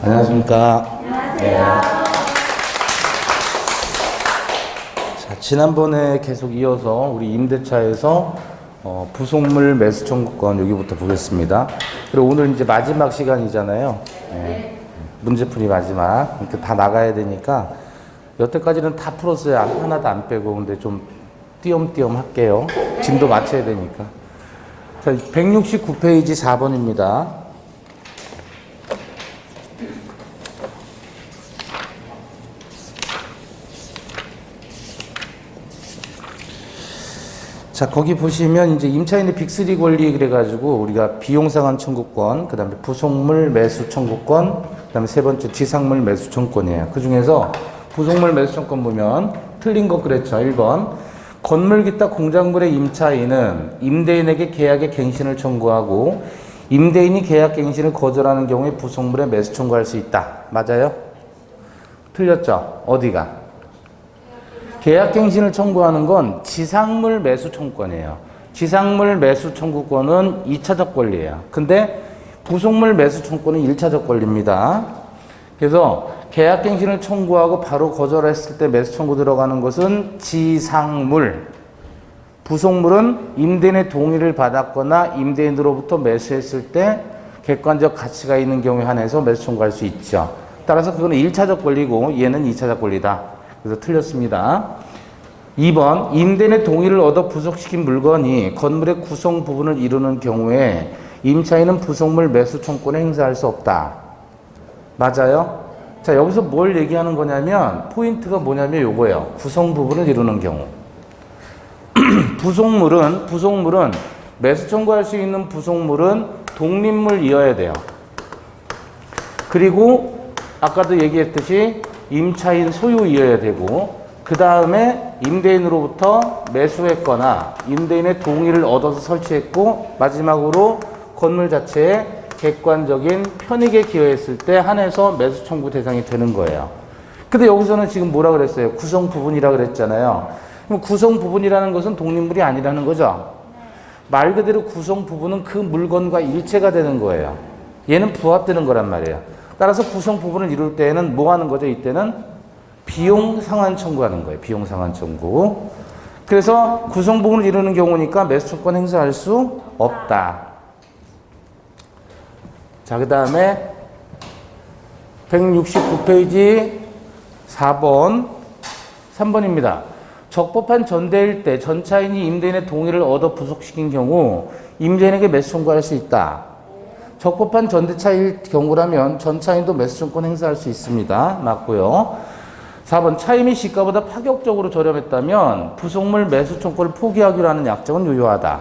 안녕하십니까. 네. 자, 지난번에 계속 이어서 우리 임대차에서 부속물 매수 청구권 여기부터 보겠습니다. 그리고 오늘 이제 마지막 시간이잖아요. 네. 문제풀이 마지막. 이렇게 다 나가야 되니까 여태까지는 다 풀었어요. 하나도 안 빼고. 근데 좀 띄엄띄엄 할게요. 진도 맞춰야 되니까. 자, 169페이지 4번입니다. 자, 거기 보시면 이제 임차인의 빅3 권리 그래가지고 우리가 비용상환 청구권, 그 다음에 부속물 매수 청구권, 그 다음에 세 번째 지상물 매수 청구권이에요. 그 중에서 부속물 매수 청구권 보면 틀린 거 그랬죠. 1번. 건물 기타 공작물의 임차인은 임대인에게 계약의 갱신을 청구하고 임대인이 계약 갱신을 거절하는 경우에 부속물의 매수 청구할 수 있다. 맞아요? 틀렸죠? 어디가? 계약갱신을 청구하는 건 지상물 매수 청구권이에요. 지상물 매수 청구권은 2차적 권리예요. 근데 부속물 매수 청구권은 1차적 권리입니다. 그래서 계약갱신을 청구하고 바로 거절했을 때 매수 청구 들어가는 것은 지상물. 부속물은 임대인의 동의를 받았거나 임대인으로부터 매수했을 때 객관적 가치가 있는 경우에 한해서 매수 청구할 수 있죠. 따라서 그거는 1차적 권리고 얘는 2차적 권리다. 그래서 틀렸습니다. 2번, 임대인의 동의를 얻어 부속시킨 물건이 건물의 구성 부분을 이루는 경우에 임차인은 부속물 매수 청구권을 행사할 수 없다. 맞아요? 자, 여기서 뭘 얘기하는 거냐면 포인트가 뭐냐면 요거예요. 구성 부분을 이루는 경우. 부속물은 매수 청구할 수 있는 부속물은 독립물이어야 돼요. 그리고 아까도 얘기했듯이 임차인 소유이어야 되고 그 다음에 임대인으로부터 매수했거나 임대인의 동의를 얻어서 설치했고 마지막으로 건물 자체에 객관적인 편익에 기여했을 때 한해서 매수 청구 대상이 되는 거예요. 근데 여기서는 지금 뭐라 그랬어요? 구성 부분이라 그랬잖아요. 그럼 구성 부분이라는 것은 독립물이 아니라는 거죠. 말 그대로 구성 부분은 그 물건과 일체가 되는 거예요. 얘는 부합되는 거란 말이에요. 따라서 구성 부분을 이룰 때에는 뭐 하는 거죠? 이때는 비용 상환 청구하는 거예요. 비용 상환 청구. 그래서 구성 부분을 이루는 경우니까 매수 청구권 행사할 수 없다. 자, 그 다음에 169페이지 4번 3번입니다. 적법한 전대일 때 전차인이 임대인의 동의를 얻어 부속시킨 경우 임대인에게 매수 청구할 수 있다. 적법한 전대차일 경우라면 전차인도 매수 청구권 행사할 수 있습니다. 맞고요. 4번 차임이 시가보다 파격적으로 저렴했다면 부속물 매수 청구를 포기하기로 하는 약정은 유효하다.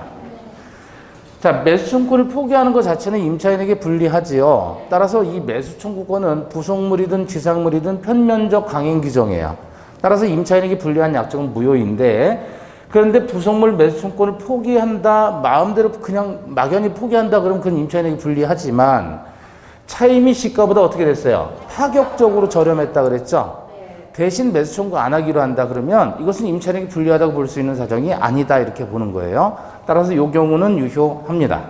자, 매수 청구를 포기하는 것 자체는 임차인에게 불리하지요. 따라서 이 매수 청구권은 부속물이든 지상물이든 편면적 강행 규정이에요. 따라서 임차인에게 불리한 약정은 무효인데 그런데 부속물 매수 청구권을 포기한다, 마음대로 그냥 막연히 포기한다 그러면 그건 임차인에게 불리하지만 차임이 시가보다 어떻게 됐어요? 파격적으로 저렴했다 그랬죠? 대신 매수 청구 안 하기로 한다 그러면 이것은 임차인에게 불리하다고 볼 수 있는 사정이 아니다 이렇게 보는 거예요. 따라서 이 경우는 유효합니다.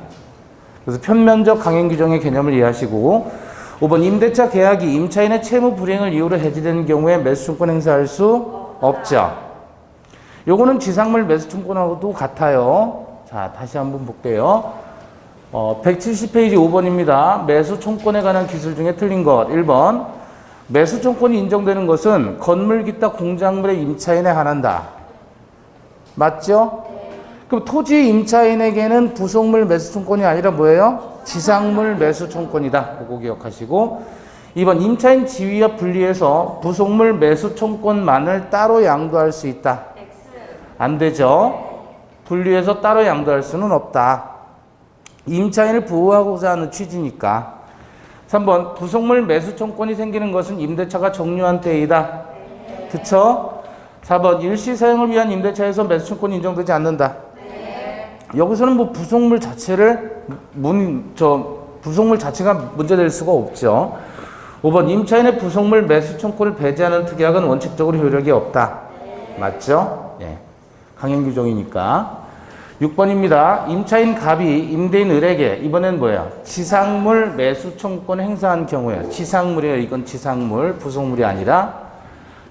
그래서 편면적 강행 규정의 개념을 이해하시고 5번 임대차 계약이 임차인의 채무 불이행을 이유로 해지되는 경우에 매수 청구권 행사할 수 없죠. 요거는 지상물 매수 청구권하고도 같아요. 자, 다시 한번 볼게요. 170페이지 5번입니다. 매수 청구권에 관한 기술 중에 틀린 것. 1번. 매수 청구권이 인정되는 것은 건물 기타 공작물의 임차인에 한한다. 맞죠? 그럼 토지 임차인에게는 부속물 매수 청구권이 아니라 뭐예요? 지상물 매수 청구권이다. 그거 기억하시고 2번. 임차인 지위와 분리해서 부속물 매수 청구권만을 따로 양도할 수 있다. 안 되죠. 분리해서 따로 양도할 수는 없다. 임차인을 보호하고자 하는 취지니까. 3번. 부속물 매수 청구권이 생기는 것은 임대차가 종료한 때이다. 그쵸? 4번. 일시 사용을 위한 임대차에서 매수 청구권이 인정되지 않는다. 여기서는 뭐 부속물 자체를 부속물 자체가 문제될 수가 없죠. 5번. 임차인의 부속물 매수 청구권을 배제하는 특약은 원칙적으로 효력이 없다. 맞죠? 예. 강행 규정이니까. 6번입니다. 임차인 갑이 임대인 을에게 이번엔 뭐야? 지상물 매수 청구권을 행사한 경우에 지상물이에요. 이건 지상물, 부속물이 아니라.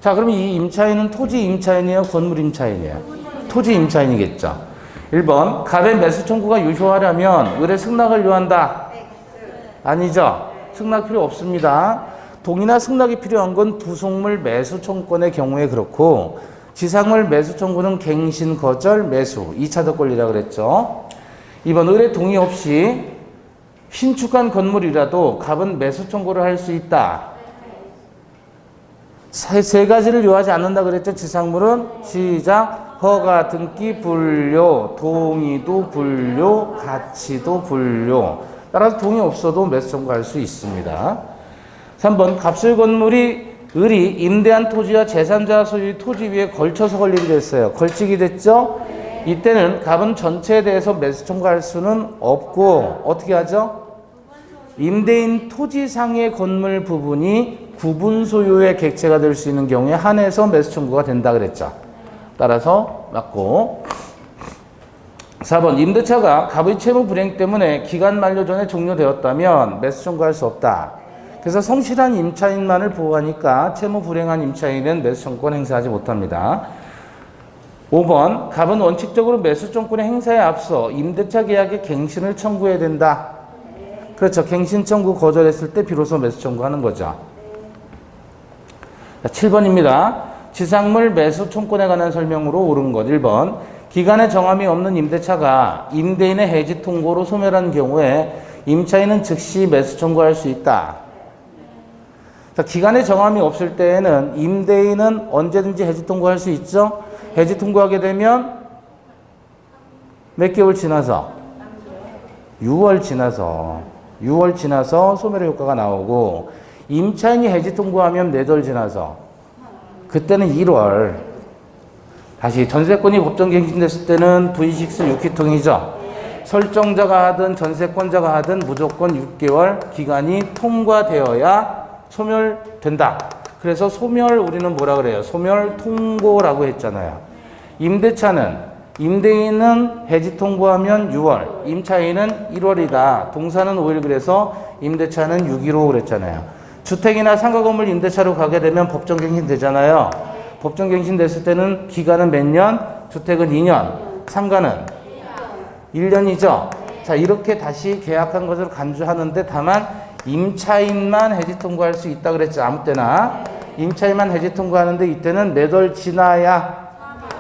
자, 그러면 이 임차인은 토지 임차인이에요? 건물 임차인이에요? 토지 임차인이겠죠. 1번 갑의 매수 청구가 유효하려면 을의 승낙을 요한다. 아니죠. 승낙 필요 없습니다. 동의나 승낙이 필요한 건 부속물 매수 청구권의 경우에 그렇고 지상물 매수 청구는 갱신, 거절, 매수 2차적 권리라고 그랬죠. 2번 을의 동의 없이 신축한 건물이라도 갑은 매수 청구를 할 수 있다. 세 가지를 요하지 않는다 그랬죠. 지상물은 시작 허가, 등기, 분료, 동의도 분료, 가치도 분료. 따라서 동의 없어도 매수 청구할 수 있습니다. 3번 갑술 건물이 을이 임대한 토지와 제3자 소유의 토지 위에 걸쳐서 걸리게 됐어요. 걸치게 됐죠? 이때는 갑은 전체에 대해서 매수 청구할 수는 없고 어떻게 하죠? 임대인 토지상의 건물 부분이 구분 소유의 객체가 될 수 있는 경우에 한해서 매수 청구가 된다 그랬죠. 따라서 맞고 4번 임대차가 갑의 채무 불이행 때문에 기간 만료 전에 종료되었다면 매수 청구할 수 없다. 그래서 성실한 임차인만을 보호하니까 채무 불이행한 임차인은 매수 청구권 행사하지 못합니다. 5번 갑은 원칙적으로 매수 청구권의 행사에 앞서 임대차 계약의 갱신을 청구해야 된다. 그렇죠. 갱신 청구 거절했을 때 비로소 매수 청구하는 거죠. 7번입니다. 지상물 매수 청구권에 관한 설명으로 옳은 것. 1번 기간에 정함이 없는 임대차가 임대인의 해지 통고로 소멸한 경우에 임차인은 즉시 매수 청구할 수 있다. 자, 기간에 정함이 없을 때에는 임대인은 언제든지 해지 통고할 수 있죠. 해지 통고하게 되면 몇 개월 지나서 6월 지나서 소멸의 효과가 나오고 임차인이 해지 통고하면 몇 월 지나서 그때는 1월. 다시 전세권이 법정 갱신됐을 때는 V6 6기통이죠. 설정자가 하든 전세권자가 하든 무조건 6개월 기간이 통과되어야 소멸된다. 그래서 소멸 우리는 뭐라 그래요? 소멸 통고라고 했잖아요. 임대차는 임대인은 해지 통고하면 6월, 임차인은 1월이다. 동사는 5일 그래서 임대차는 6.15 그랬잖아요. 주택이나 상가 건물 임대차로 가게 되면 법정 갱신 되잖아요. 법정 갱신 됐을 때는 기간은 몇 년? 주택은 2년, 상가는 1년이죠. 자, 이렇게 다시 계약한 것을 간주하는데 다만 임차인만 해지 통고할 수 있다 그랬죠. 아무 때나. 임차인만 해지 통고하는데 이때는 몇 월 지나야?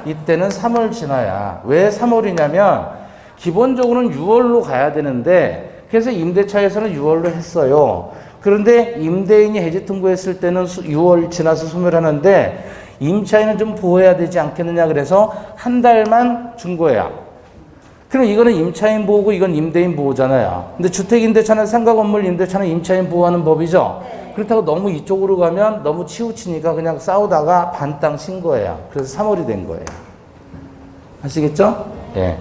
이때는 3월 지나야. 왜 3월이냐면 기본적으로는 6월로 가야 되는데 그래서 임대차에서는 6월로 했어요. 그런데 임대인이 해지 통고했을 때는 6월 지나서 소멸하는데 임차인은 좀 보호해야 되지 않겠느냐 그래서 한 달만 준 거야. 그럼 이거는 임차인 보호고 이건 임대인 보호잖아요. 근데 주택임대차나 상가건물 임대차는 임차인 보호하는 법이죠. 그렇다고 너무 이쪽으로 가면 너무 치우치니까 그냥 싸우다가 반땅 친 거예요. 그래서 3월이 된 거예요. 아시겠죠? 예.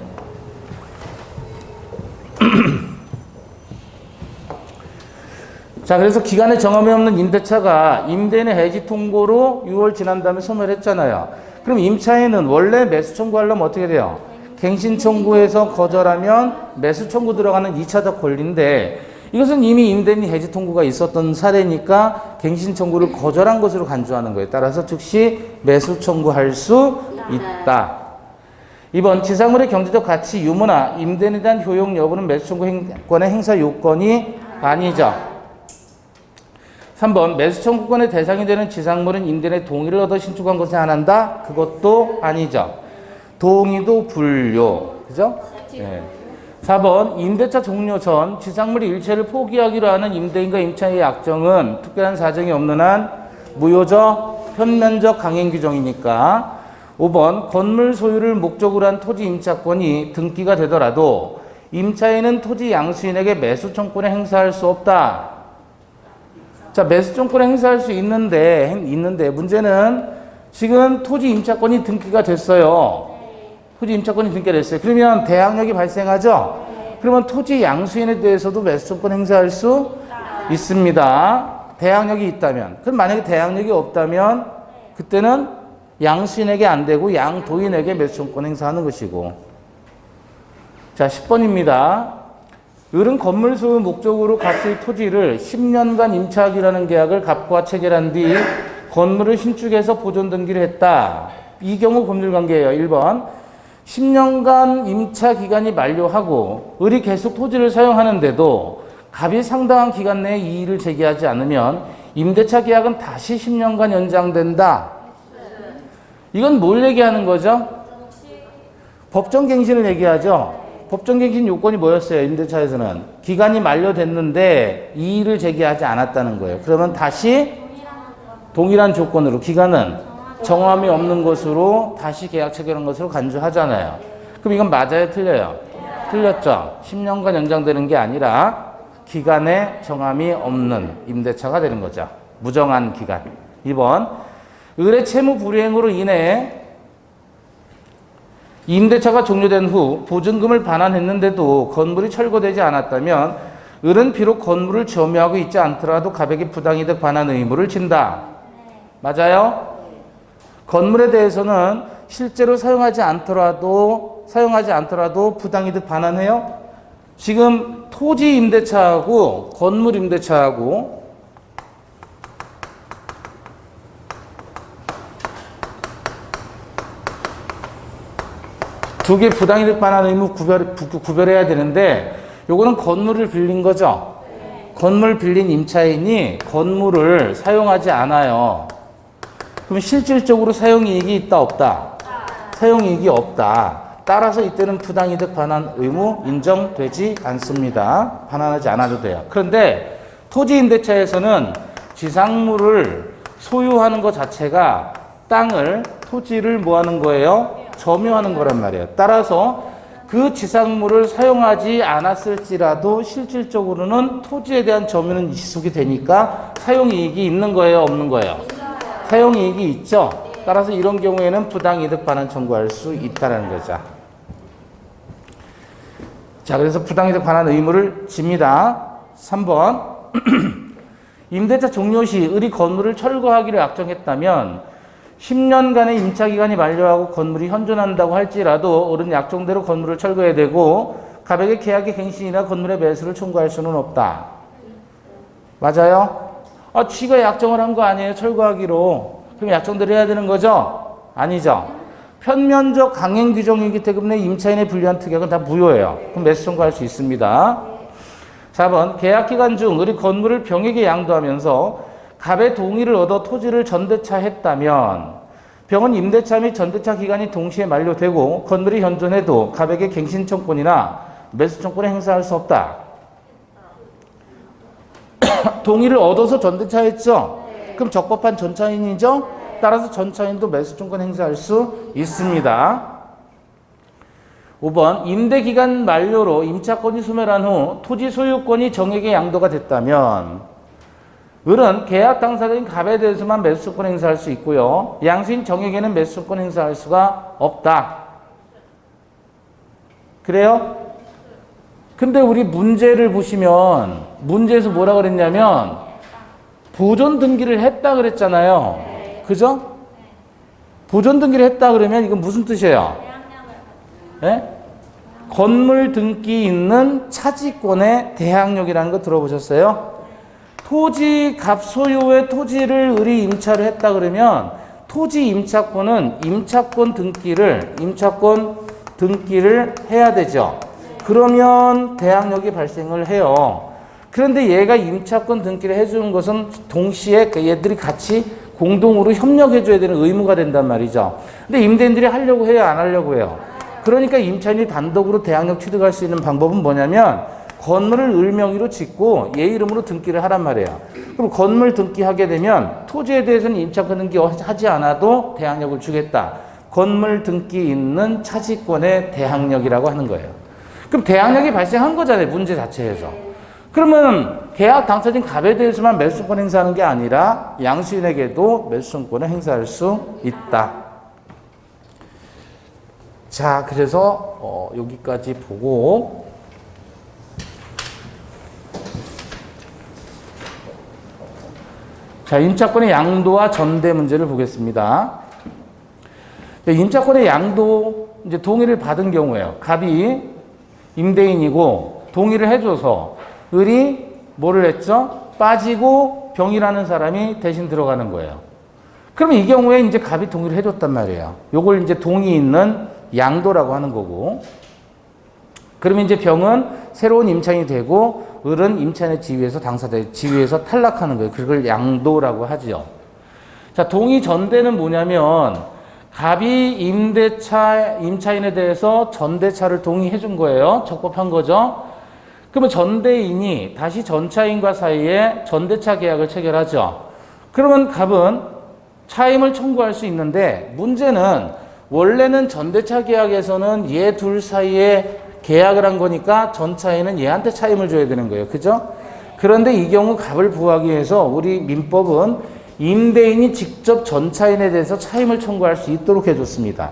자, 그래서 기간에 정함이 없는 임대차가 임대인의 해지 통고로 6월 지난 다음에 소멸했잖아요. 그럼 임차인은 원래 매수 청구하려면 어떻게 돼요? 갱신 청구에서 거절하면 매수 청구 들어가는 2차적 권리인데 이것은 이미 임대인이 해지 통고가 있었던 사례니까 갱신 청구를 거절한 것으로 간주하는 거예요. 따라서 즉시 매수 청구할 수 있다. 2번 지상물의 경제적 가치 유무나 임대인에 대한 효용 여부는 매수 청구권의 행사 요건이 아니죠. 3번 매수 청구권의 대상이 되는 지상물은 임대인의 동의를 얻어 신축한 것에 한한다. 그것도 아니죠. 동의도 분료. 그죠? 네. 4번 임대차 종료 전 지상물의 일체를 포기하기로 하는 임대인과 임차인의 약정은 특별한 사정이 없는 한 무효적 편면적 강행 규정이니까. 5번 건물 소유를 목적으로 한 토지 임차권이 등기가 되더라도 임차인은 토지 양수인에게 매수 청구권을 행사할 수 없다. 자, 매수 청구권을 행사할 수 있는데 문제는 지금 토지 임차권이 등기가 됐어요. 토지 임차권이 등기가 됐어요. 그러면 대항력이 발생하죠? 그러면 토지 양수인에 대해서도 매수 청구권 행사할 수 있습니다. 대항력이 있다면. 그럼 만약에 대항력이 없다면 그때는 양수인에게 안 되고 양도인에게 매수 청구권 행사하는 것이고. 자, 10번입니다. 을은 건물 소유 목적으로 값의 토지를 10년간 임차하기라는 계약을 갑과 체결한 뒤 건물을 신축해서 보존 등기를 했다. 이 경우 법률관계예요. 1번. 10년간 임차 기간이 만료하고 을이 계속 토지를 사용하는데도 갑이 상당한 기간 내에 이의를 제기하지 않으면 임대차 계약은 다시 10년간 연장된다. 이건 뭘 얘기하는 거죠? 법정갱신을 얘기하죠. 법정갱신 요건이 뭐였어요? 임대차에서는 기간이 만료됐는데 이의를 제기하지 않았다는 거예요. 그러면 다시 동일한 조건으로 기간은 정함이 없는 것으로 다시 계약 체결한 것으로 간주하잖아요. 그럼 이건 맞아요? 틀려요? 틀렸죠. 10년간 연장되는 게 아니라 기간에 정함이 없는 임대차가 되는 거죠. 무정한 기간. 2번. 을의 채무 불이행으로 인해 임대차가 종료된 후 보증금을 반환했는데도 건물이 철거되지 않았다면 을은 비록 건물을 점유하고 있지 않더라도 갑에게 부당이득 반환 의무를 진다. 맞아요? 건물에 대해서는 실제로 사용하지 않더라도 부당이득 반환해요? 지금 토지 임대차하고 건물 임대차하고 두 개 부당이득 반환 의무 구별해야 되는데 요거는 건물을 빌린 거죠. 건물 빌린 임차인이 건물을 사용하지 않아요. 그럼 실질적으로 사용이익이 있다 없다? 사용이익이 없다. 따라서 이때는 부당이득 반환 의무 인정되지 않습니다. 반환하지 않아도 돼요. 그런데 토지 임대차에서는 지상물을 소유하는 것 자체가 땅을, 토지를 뭐 하는 거예요? 점유하는 거란 말이에요. 따라서 그 지상물을 사용하지 않았을지라도 실질적으로는 토지에 대한 점유는 지속이 되니까 사용이익이 있는 거예요? 없는 거예요? 사용이익이 있죠? 따라서 이런 경우에는 부당이득 반환 청구할 수 있다는 거죠. 자, 그래서 부당이득 반환 의무를 집니다. 3번. 임대차 종료 시 을이 건물을 철거하기로 약정했다면 10년간의 임차기간이 만료하고 건물이 현존한다고 할지라도 을은 약정대로 건물을 철거해야 되고 갑에게 계약의 갱신이나 건물의 매수를 청구할 수는 없다. 맞아요? 쥐가 약정을 한 거 아니에요? 철거하기로. 그럼 약정대로 해야 되는 거죠? 아니죠. 편면적 강행 규정이기 때문에 임차인의 불리한 특약은 다 무효예요. 그럼 매수 청구할 수 있습니다. 4번. 계약기간 중 을이 건물을 병에게 양도하면서 갑의 동의를 얻어 토지를 전대차했다면 병은 임대차 및 전대차 기간이 동시에 만료되고 건물이 현존해도 갑에게 갱신청권이나 매수청권을 행사할 수 없다. 동의를 얻어서 전대차했죠? 그럼 적법한 전차인이죠? 따라서 전차인도 매수청권 행사할 수 있습니다. 5번. 임대기간 만료로 임차권이 소멸한 후 토지 소유권이 정에게 양도가 됐다면 을은 계약 당사자인 갑에 대해서만 매수권 행사할 수 있고요. 양수인 정에게는 매수권 행사할 수가 없다. 그래요? 근데 우리 문제를 보시면 문제에서 뭐라 그랬냐면 보존 등기를 했다 그랬잖아요. 그죠? 보존 등기를 했다 그러면 이건 무슨 뜻이에요? 네? 건물 등기 있는 차지권의 대항력이라는 거 들어보셨어요? 토지 갑 소유의 토지를 을이 임차를 했다 그러면 토지 임차권은 임차권 등기를 해야 되죠. 그러면 대항력이 발생을 해요. 그런데 얘가 임차권 등기를 해주는 것은 동시에 얘들이 같이 공동으로 협력해줘야 되는 의무가 된단 말이죠. 근데 임대인들이 하려고 해요? 안 하려고 해요? 그러니까 임차인이 단독으로 대항력 취득할 수 있는 방법은 뭐냐면 건물을 을 명의로 짓고 얘 이름으로 등기를 하란 말이에요. 그럼 건물 등기하게 되면 토지에 대해서는 임차권 등기하지 않아도 대항력을 주겠다. 건물 등기 있는 차지권의 대항력이라고 하는 거예요. 그럼 대항력이 발생한 거잖아요. 문제 자체에서. 그러면 계약 당사자인 갑에 대해서만 매수권 행사하는 게 아니라 양수인에게도 매수권을 행사할 수 있다. 자, 그래서 여기까지 보고 자, 임차권의 양도와 전대 문제를 보겠습니다. 임차권의 양도, 이제 동의를 받은 경우에요. 갑이 임대인이고 동의를 해줘서 을이 뭐를 했죠? 빠지고 병이라는 사람이 대신 들어가는 거예요. 그러면 이 경우에 이제 갑이 동의를 해줬단 말이에요. 요걸 이제 동의 있는 양도라고 하는 거고. 그러면 이제 병은 새로운 임차인이 되고 을은 임차인의 지위에서 탈락하는 거예요. 그걸 양도라고 하죠. 자, 동의 전대는 뭐냐면 갑이 임차인에 대해서 전대차를 동의해 준 거예요. 적법한 거죠. 그러면 전대인이 다시 전차인과 사이에 전대차 계약을 체결하죠. 그러면 갑은 차임을 청구할 수 있는데 문제는 원래는 전대차 계약에서는 얘 둘 사이에 계약을 한 거니까 전차인은 얘한테 차임을 줘야 되는 거예요. 그죠? 그런데 이 경우 갑을 보호하기 위해서 우리 민법은 임대인이 직접 전차인에 대해서 차임을 청구할 수 있도록 해줬습니다.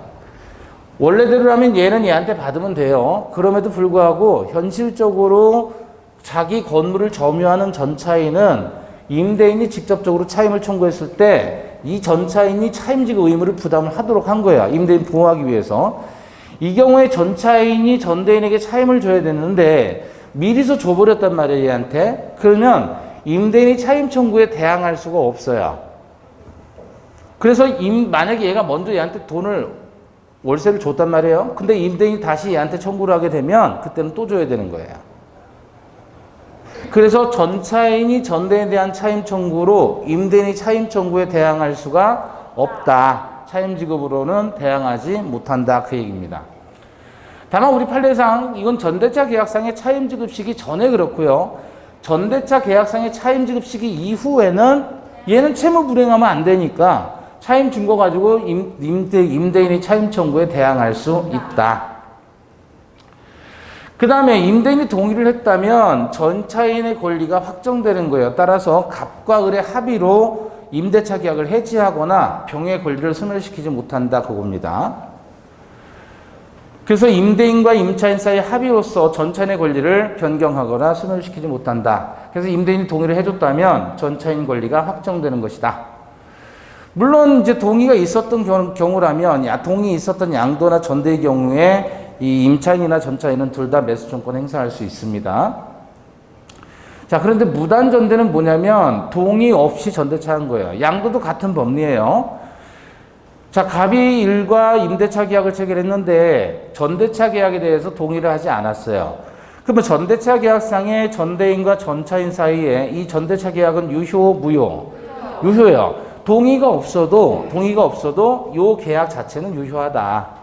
원래대로라면 얘는 얘한테 받으면 돼요. 그럼에도 불구하고 현실적으로 자기 건물을 점유하는 전차인은 임대인이 직접적으로 차임을 청구했을 때 이 전차인이 차임지급 의무를 부담을 하도록 한 거야. 임대인 보호하기 위해서. 이 경우에 전차인이 전대인에게 차임을 줘야 되는데 미리서 줘버렸단 말이에요. 얘한테. 그러면 임대인이 차임 청구에 대항할 수가 없어요. 그래서 만약에 얘가 먼저 얘한테 월세를 줬단 말이에요. 근데 임대인이 다시 얘한테 청구를 하게 되면 그때는 또 줘야 되는 거예요. 그래서 전차인이 전대인에 대한 차임 청구로 임대인이 차임 청구에 대항할 수가 없다. 차임 지급으로는 대항하지 못한다. 그 얘기입니다. 다만 우리 판례상 이건 전대차 계약상의 차임 지급 시기 전에 그렇고요. 전대차 계약상의 차임 지급 시기 이후에는 얘는 채무 불이행하면 안 되니까 차임 증거 가지고 임대인이 차임 청구에 대항할 수 있다. 그 다음에 임대인이 동의를 했다면 전차인의 권리가 확정되는 거예요. 따라서 갑과 을의 합의로 임대차 계약을 해지하거나 병의 권리를 소멸시키지 못한다. 그겁니다. 그래서 임대인과 임차인 사이 합의로서 전차인의 권리를 변경하거나 소멸시키지 못한다. 그래서 임대인이 동의를 해줬다면 전차인 권리가 확정되는 것이다. 물론 이제 동의가 있었던 경우라면 동의 있었던 양도나 전대의 경우에 이 임차인이나 전차인은 둘 다 매수청권 행사할 수 있습니다. 자, 그런데 무단전대는 뭐냐면 동의 없이 전대차한 거예요. 양도도 같은 법리예요. 자, 갑이 일과 임대차 계약을 체결했는데 전대차 계약에 대해서 동의를 하지 않았어요. 그러면 전대차 계약상의 전대인과 전차인 사이에 이 전대차 계약은 유효, 무효? 유효예요. 동의가 없어도 요 계약 자체는 유효하다.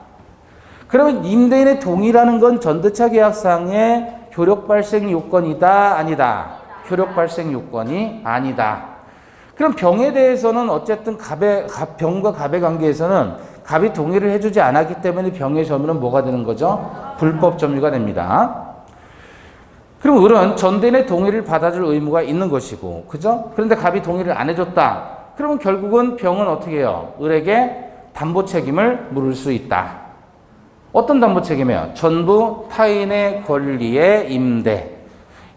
그러면 임대인의 동의라는 건 전대차 계약상의 효력 발생 요건이다, 아니다? 효력 발생 요건이 아니다. 그럼 병에 대해서는 어쨌든 병과 갑의 관계에서는 갑이 동의를 해주지 않았기 때문에 병의 점유는 뭐가 되는 거죠? 불법 점유가 됩니다. 그럼 을은 전대인의 동의를 받아줄 의무가 있는 것이고, 그죠? 그런데 갑이 동의를 안 해줬다. 그러면 결국은 병은 어떻게 해요? 을에게 담보 책임을 물을 수 있다. 어떤 담보 책임이에요? 전부 타인의 권리의 임대.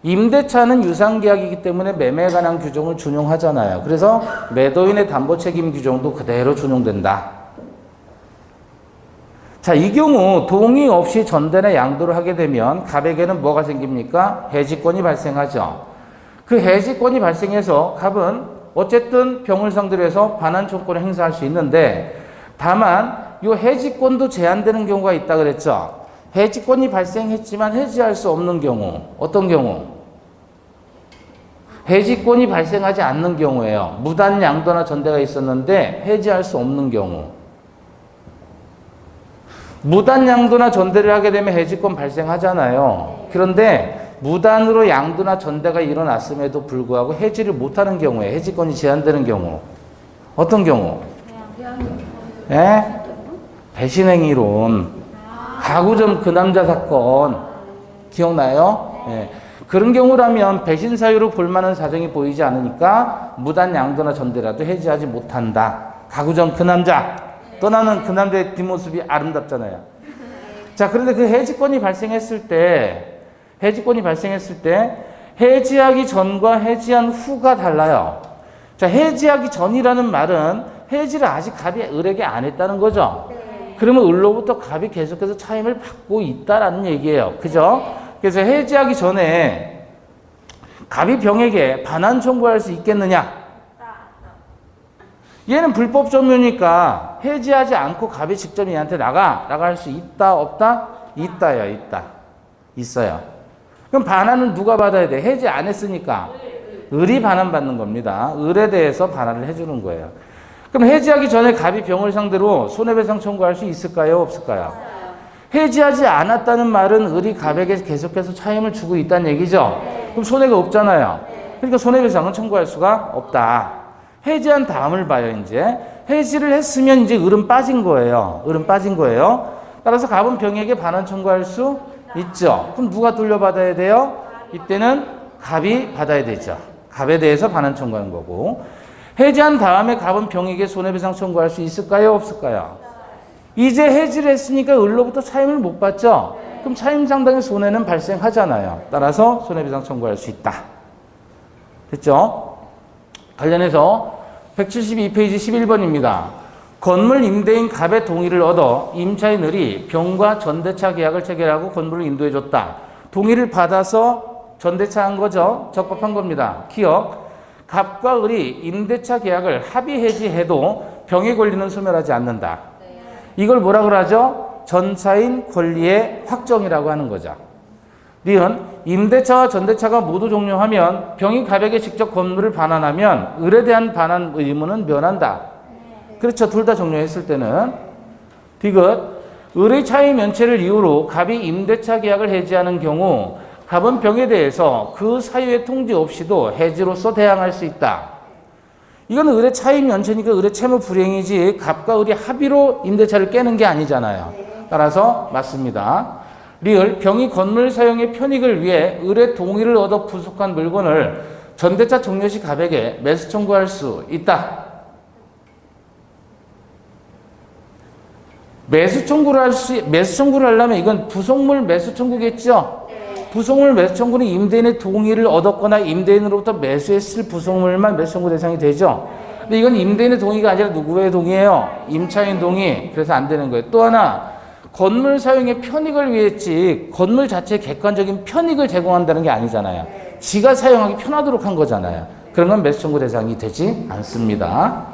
임대차는 유상계약이기 때문에 매매에 관한 규정을 준용하잖아요. 그래서 매도인의 담보 책임 규정도 그대로 준용된다. 자, 이 경우 동의 없이 전대나 양도를 하게 되면 갑에게는 뭐가 생깁니까? 해지권이 발생하죠. 그 해지권이 발생해서 갑은 어쨌든 병을 상대로 해서 반환청구를 행사할 수 있는데 다만 이 해지권도 제한되는 경우가 있다 그랬죠. 해지권이 발생했지만 해지할 수 없는 경우. 어떤 경우? 해지권이 발생하지 않는 경우예요. 무단 양도나 전대가 있었는데 해지할 수 없는 경우. 무단 양도나 전대를 하게 되면 해지권 발생하잖아요. 그런데 무단으로 양도나 전대가 일어났음에도 불구하고 해지를 못하는 경우에 해지권이 제한되는 경우. 어떤 경우? 예? 배신행위론, 가구점 그 남자 사건 기억나요? 예. 그런 경우라면 배신 사유로 볼만한 사정이 보이지 않으니까 무단 양도나 전대라도 해지하지 못한다. 가구점 그 남자 떠나는 그 남자의 뒷모습이 아름답잖아요. 자, 그런데 그 해지권이 발생했을 때 해지하기 전과 해지한 후가 달라요. 자, 해지하기 전이라는 말은 해지를 아직 갑이 을에게 안 했다는 거죠. 그러면 을로부터 갑이 계속해서 차임을 받고 있다라는 얘기예요. 그죠? 그래서 해지하기 전에 갑이 병에게 반환 청구할 수 있겠느냐? 얘는 불법 점유니까 해지하지 않고 갑이 직접 얘한테 나갈 수 있다 없다? 있다야 있다. 있어요. 그럼 반환은 누가 받아야 돼? 해지 안 했으니까 을이 반환받는 겁니다. 을에 대해서 반환을 해주는 거예요. 그럼 해지하기 전에 갑이 병을 상대로 손해배상 청구할 수 있을까요? 없을까요? 해지하지 않았다는 말은 을이 갑에게 계속해서 차임을 주고 있다는 얘기죠. 그럼 손해가 없잖아요. 그러니까 손해배상은 청구할 수가 없다. 해지한 다음을 봐요, 이제. 해지를 했으면 이제 을은 빠진 거예요. 을은 빠진 거예요. 따라서 갑은 병에게 반환 청구할 수 있죠. 그럼 누가 돌려받아야 돼요? 이때는 갑이 받아야 되죠. 갑에 대해서 반환 청구하는 거고. 해지한 다음에 갑은 병에게 손해배상 청구할 수 있을까요? 없을까요? 이제 해지를 했으니까 을로부터 차임을 못 받죠? 그럼 차임 상당의 손해는 발생하잖아요. 따라서 손해배상 청구할 수 있다. 됐죠? 관련해서 172페이지 11번입니다. 건물 임대인 갑의 동의를 얻어 임차인 을이 병과 전대차 계약을 체결하고 건물을 인도해줬다. 동의를 받아서 전대차한 거죠. 적법한 겁니다. 기억. 갑과 을이 임대차 계약을 합의 해지해도 병의 권리는 소멸하지 않는다. 이걸 뭐라 그러죠? 전차인 권리의 확정이라고 하는 거죠. 니은 임대차와 전대차가 모두 종료하면 병이 갑에게 직접 건물을 반환하면 을에 대한 반환 의무는 면한다. 그렇죠. 둘 다 종료했을 때는. 디귿 을의 차임 면체를 이유로 갑이 임대차 계약을 해지하는 경우 갑은 병에 대해서 그 사유의 통지 없이도 해지로서 대항할 수 있다. 이건 을의 차임 면체니까 을의 채무 불이행이지 갑과 을이 합의로 임대차를 깨는 게 아니잖아요. 따라서 맞습니다. 리을 병이 건물 사용의 편익을 위해 을의 동의를 얻어 부속한 물건을 전대차 종료 시 갑에게 매수 청구할 수 있다. 매수 청구를 하려면 이건 부속물 매수 청구겠죠? 부속물 매수 청구는 임대인의 동의를 얻었거나 임대인으로부터 매수했을 부속물만 매수 청구 대상이 되죠. 근데 이건 임대인의 동의가 아니라 누구의 동의예요? 임차인 동의. 그래서 안 되는 거예요. 또 하나 건물 사용의 편익을 위했지 건물 자체의 객관적인 편익을 제공한다는 게 아니잖아요. 지가 사용하기 편하도록 한 거잖아요. 그런 건 매수 청구 대상이 되지 않습니다.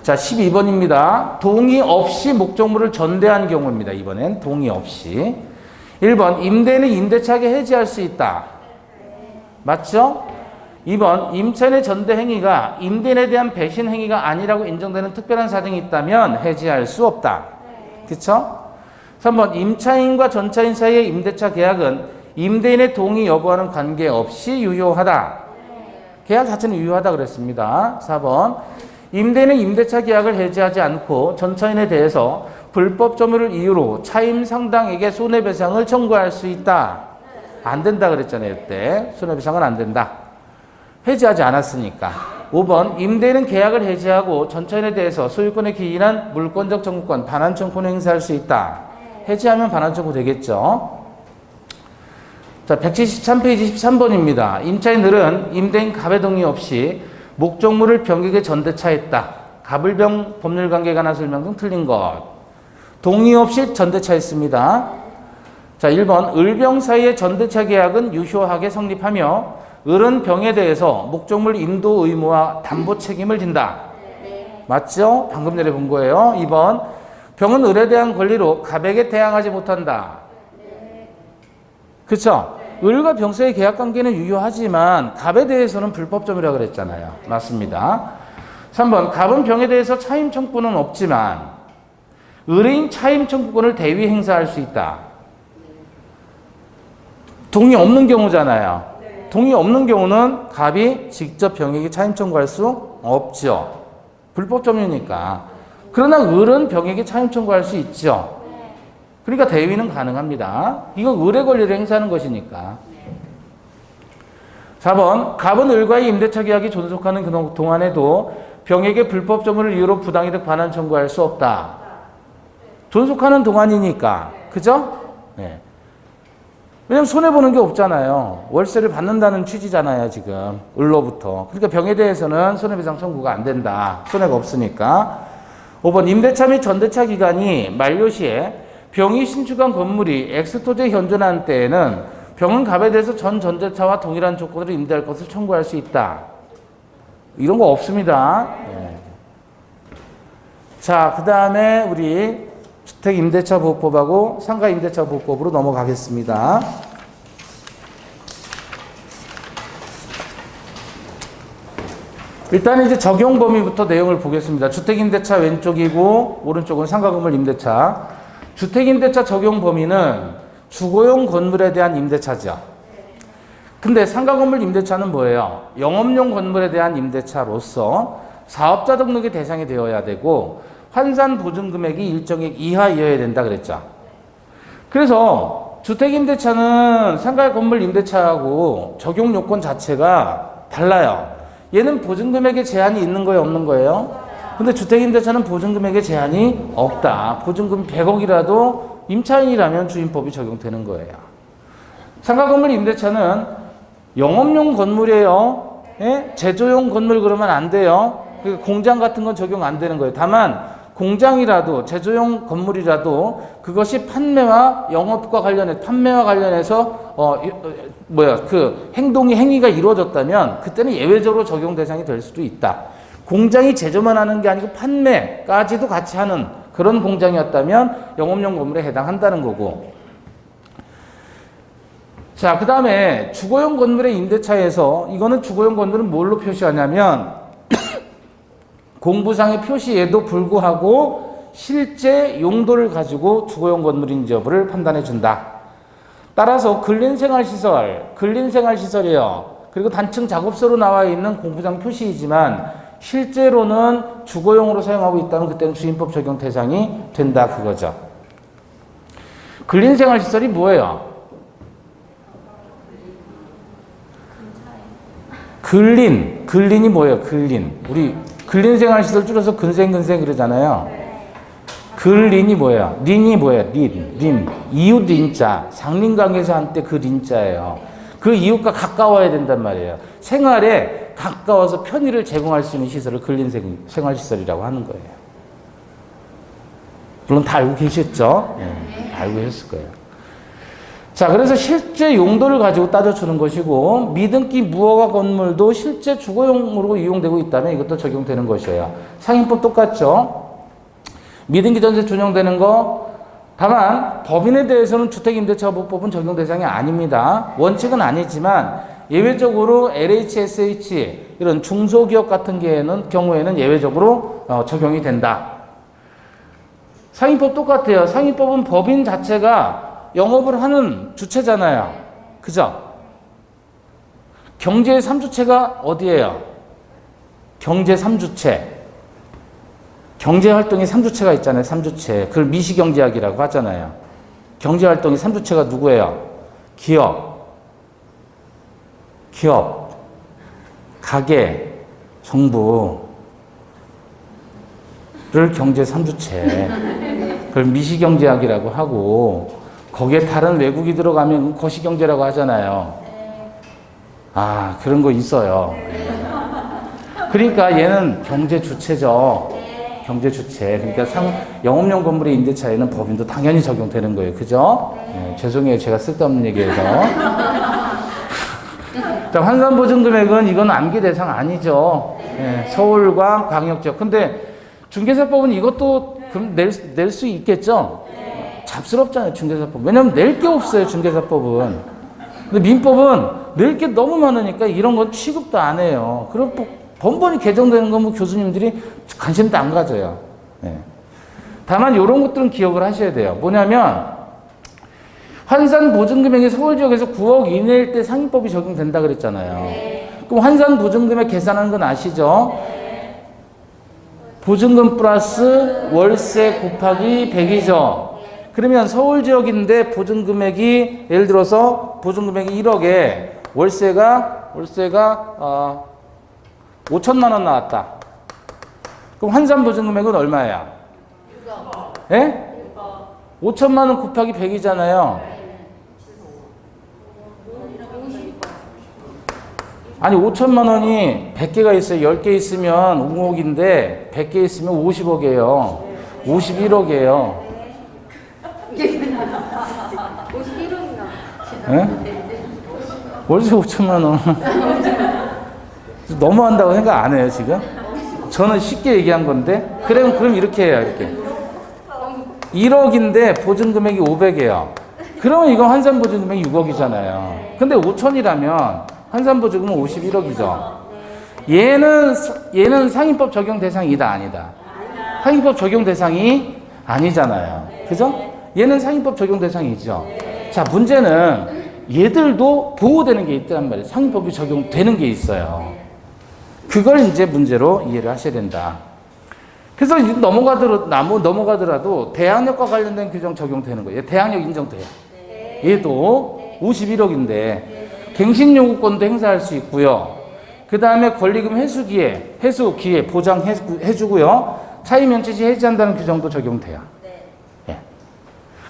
자, 12번입니다. 동의 없이 목적물을 전대한 경우입니다. 이번엔 동의 없이. 1번 임대인은 임대차게 해지할 수 있다. 맞죠? 2번 임차인의 전대 행위가 임대인에 대한 배신 행위가 아니라고 인정되는 특별한 사정이 있다면 해지할 수 없다. 그렇죠? 3번 임차인과 전차인 사이의 임대차 계약은 임대인의 동의 여부와는 관계없이 유효하다. 계약 자체는 유효하다 그랬습니다. 4번 임대인은 임대차 계약을 해지하지 않고 전차인에 대해서 불법 점유를 이유로 차임 상당에게 손해배상을 청구할 수 있다. 안 된다 그랬잖아요. 이때 손해배상은 안 된다. 해지하지 않았으니까. 5번 임대인은 계약을 해지하고 전차인에 대해서 소유권에 기인한 물권적 청구권 반환 청구권을 행사할 수 있다. 해지하면 반환 청구 되겠죠. 자, 173페이지 13번입니다. 임차인 을은 임대인 갑의 동의 없이 목적물을 병에게 전대차했다. 갑을병 법률관계에 관한 설명 등 틀린 것. 동의 없이 전대차했습니다. 자, 1번 을병 사이의 전대차 계약은 유효하게 성립하며 을은 병에 대해서 목적물 인도 의무와 담보 책임을 진다. 맞죠? 방금 전에 본 거예요. 2번 병은 을에 대한 권리로 갑에게 대항하지 못한다. 그렇죠? 을과 병 사이의 계약관계는 유효하지만 갑에 대해서는 불법점이라고 그랬잖아요. 맞습니다. 3번 갑은 병에 대해서 차임 청구는 없지만 을인 차임 청구권을 대위 행사할 수 있다. 동의 없는 경우잖아요. 동의 없는 경우는 갑이 직접 병에게 차임 청구할 수 없죠. 불법점유니까. 그러나 을은 병에게 차임 청구할 수 있죠. 그러니까 대위는 가능합니다. 이건 을의 권리를 행사하는 것이니까. 4번 갑은 을과의 임대차 계약이 존속하는 그 동안에도 병에게 불법 점유를 이유로 부당이득 반환 청구할 수 없다. 존속하는 동안이니까. 그죠? 네. 왜냐면 손해보는 게 없잖아요. 월세를 받는다는 취지잖아요, 지금. 을로부터. 그러니까 병에 대해서는 손해배상 청구가 안 된다. 손해가 없으니까. 5번 임대차 및 전대차 기간이 만료 시에 병이 신축한 건물이 엑스토지에 현존하는 때에는 병은 값에 대해서 전 전대차와 동일한 조건으로 임대할 것을 청구할 수 있다. 이런 거 없습니다. 네. 자, 그 다음에 우리 주택임대차보호법하고 상가임대차보호법으로 넘어가겠습니다. 일단 이제 적용 범위부터 내용을 보겠습니다. 주택임대차 왼쪽이고 오른쪽은 상가건물 임대차. 주택임대차 적용 범위는 주거용 건물에 대한 임대차죠. 근데 상가건물 임대차는 뭐예요? 영업용 건물에 대한 임대차로서 사업자 등록이 대상이 되어야 되고 환산 보증 금액이 일정액 이하여야 된다 그랬죠. 그래서 주택임대차는 상가건물 임대차하고 적용 요건 자체가 달라요. 얘는 보증금액에 제한이 있는 거예요, 없는 거예요? 근데 주택임대차는 보증금액에 제한이 없다. 보증금 100억이라도 임차인이라면 주임법이 적용되는 거예요. 상가건물 임대차는 영업용 건물이에요. 예? 제조용 건물 그러면 안 돼요. 공장 같은 건 적용 안 되는 거예요. 다만 공장이라도 제조용 건물이라도 그것이 판매와 영업과 관련해 판매와 관련해서 그 행위가 이루어졌다면 그때는 예외적으로 적용 대상이 될 수도 있다. 공장이 제조만 하는 게 아니고 판매까지도 같이 하는 그런 공장이었다면 영업용 건물에 해당한다는 거고. 자, 그 다음에 주거용 건물의 임대차에서 이거는 주거용 건물은 뭘로 표시하냐면 공부상의 표시에도 불구하고 실제 용도를 가지고 주거용 건물인지 여부를 판단해 준다. 따라서 근린생활시설이에요. 그리고 단층 작업소로 나와 있는 공부상 표시이지만 실제로는 주거용으로 사용하고 있다면 그때는 주임법 적용 대상이 된다 그거죠. 근린생활시설이 뭐예요? 근린이 뭐예요? 우리 근린생활시설 줄여서 근생 그러잖아요. 근린이 뭐예요? 린이 뭐예요? 린. 이웃 린자. 상린강에서 한때 그 린자예요. 그 이웃과 가까워야 된단 말이에요. 생활에 가까워서 편의를 제공할 수 있는 시설을 근린생활시설이라고 하는 거예요. 물론 다 알고 계셨죠? 네, 다 알고 계셨을 거예요. 자, 그래서 실제 용도를 가지고 따져주는 것이고 미등기 무허가 건물도 실제 주거용으로 이용되고 있다면 이것도 적용되는 것이에요. 상인법 똑같죠? 미등기 전세 준용되는 거. 다만 법인에 대해서는 주택임대차보호법은 적용 대상이 아닙니다. 원칙은 아니지만 예외적으로 LHSH 이런 중소기업 같은 경우에는 예외적으로 적용이 된다. 상인법 똑같아요. 상인법은 법인 자체가 영업을 하는 주체잖아요. 그죠? 경제의 3주체가 어디예요? 경제 3주체. 경제활동의 3주체가 있잖아요. 3주체. 그걸 미시경제학이라고 하잖아요. 경제활동의 3주체가 누구예요? 기업, 가게, 정부를 경제 3주체. 그걸 미시경제학이라고 하고 거기에 다른 외국이 들어가면 거시경제라고 하잖아요. 아, 그런 거 있어요. 그러니까 얘는 경제 주체죠. 경제 주체. 그러니까 영업용 건물의 임대차에는 법인도 당연히 적용되는 거예요. 그죠? 네, 죄송해요. 제가 쓸데없는 얘기해서. 자, 환산보증금액은 이건 암기 대상 아니죠. 네, 서울과 광역지역. 근데 중개사법은 이것도 낼 수 있겠죠? 잡스럽잖아요, 중개사법. 왜냐면 낼 게 없어요, 중개사법은. 근데 민법은 낼 게 너무 많으니까 이런 건 취급도 안 해요. 그리고 번번이 개정되는 건 뭐 교수님들이 관심도 안 가져요. 네. 다만 이런 것들은 기억을 하셔야 돼요. 뭐냐면 환산보증금액이 서울지역에서 9억 이내일 때 상인법이 적용된다 그랬잖아요. 그럼 환산보증금액 계산하는 건 아시죠? 보증금 플러스 월세 곱하기 100이죠. 그러면 서울 지역인데 보증금액이 예를 들어서 보증금액이 1억에 월세가 5천만 원 나왔다. 그럼 환산 보증금액은 얼마야? 6억. 예? 5천만 원 곱하기 100이잖아요. 아니 5천만 원이 100개가 있어요. 10개 있으면 5억인데 100개 있으면 50억이에요. 51억이에요. 51억이나. 예? 월세 5천만 원. 너무한다고 생각 안 해요, 지금? 저는 쉽게 얘기한 건데. 그럼 이렇게 해요, 이렇게. 1억인데 보증금액이 500이에요. 그러면 이건 환산보증금액이 6억이잖아요. 근데 5천이라면 환산보증금은 51억이죠. 얘는 상인법 적용 대상이다, 아니다? 상인법 적용 대상이 아니잖아요. 그죠? 얘는 상인법 적용 대상이죠. 자, 문제는 얘들도 보호되는 게 있단 말이에요. 상인법이 적용되는 게 있어요. 그걸 이제 문제로 이해를 하셔야 된다. 그래서 넘어가더라도 대항력과 관련된 규정 적용되는 거예요. 대항력 인정돼요. 얘도 51억인데 갱신 요구권도 행사할 수 있고요. 그 다음에 권리금 회수 기회 보장해주고요. 차이 면제시 해지한다는 규정도 적용돼요. 예.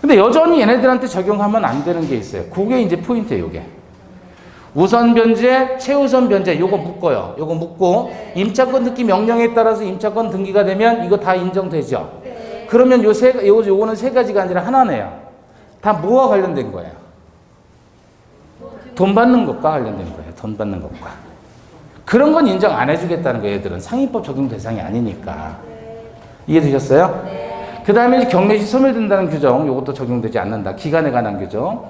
근데 여전히 얘네들한테 적용하면 안 되는 게 있어요. 그게 이제 포인트예요, 요게. 우선 변제, 최우선 변제, 요거 묶어요. 요거 묶고, 임차권 등기 명령에 따라서 임차권 등기가 되면 이거 다 인정되죠? 그러면 요거는 세 가지가 아니라 하나네요. 다 뭐와 관련된 거예요? 돈 받는 것과 관련된 거예요. 돈 받는 것과. 그런 건 인정 안 해주겠다는 거예요, 얘들은. 상인법 적용 대상이 아니니까. 이해되셨어요? 그 다음에 경매시 소멸된다는 규정, 요것도 적용되지 않는다. 기간에 관한 규정.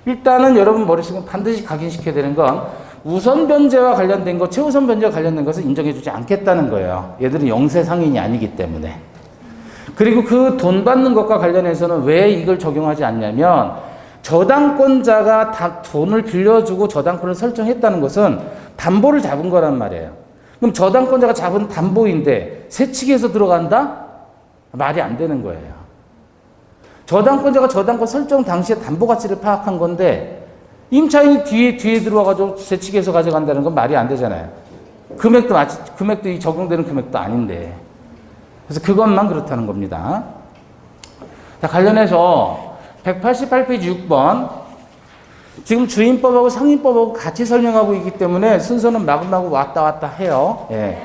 일단은 여러분 머릿속에 반드시 각인시켜야 되는 건 우선 변제와 관련된 것, 최우선 변제와 관련된 것을 인정해주지 않겠다는 거예요. 얘들은 영세 상인이 아니기 때문에. 그리고 그 돈 받는 것과 관련해서는 왜 이걸 적용하지 않냐면 저당권자가 다 돈을 빌려주고 저당권을 설정했다는 것은 담보를 잡은 거란 말이에요. 그럼 저당권자가 잡은 담보인데 세칙에서 들어간다? 말이 안 되는 거예요. 저당권자가 저당권 설정 당시에 담보 가치를 파악한 건데 임차인이 뒤에 들어와가지고 세칙에서 가져간다는 건 말이 안 되잖아요. 금액도 이 적용되는 금액도 아닌데. 그래서 그것만 그렇다는 겁니다. 자, 관련해서 188페이지 6번. 지금 주임법하고 상인법하고 같이 설명하고 있기 때문에 순서는 마구마구 왔다 해요. 예.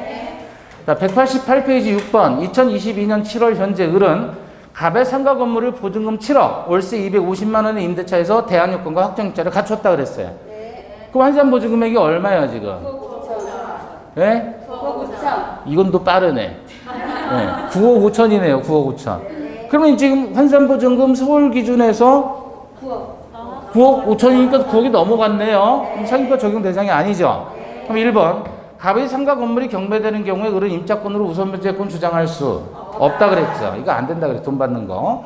자, 188페이지 6번. 2022년 7월 현재 을은 갑의 상가 건물을 보증금 7억, 월세 250만 원의 임대차에서 대항력권과 확정일자를 갖췄다 그랬어요. 그럼 환산 보증금액이 얼마예요, 지금? 9억 5천. 예? 9억 5천. 이건 또 빠르네. 네. 9억 5천이네요. 9억 5천. 그러면 지금 환산보증금 서울 기준에서 9억 5천이니까 9억이 넘어갔네요. 그럼 상인법 적용 대상이 아니죠. 그럼 1번. 갑의 상가 건물이 경매되는 경우에 을은 임차권으로 우선 변제권 주장할 수 없다 그랬죠. 이거 안 된다 그랬죠. 돈 받는 거.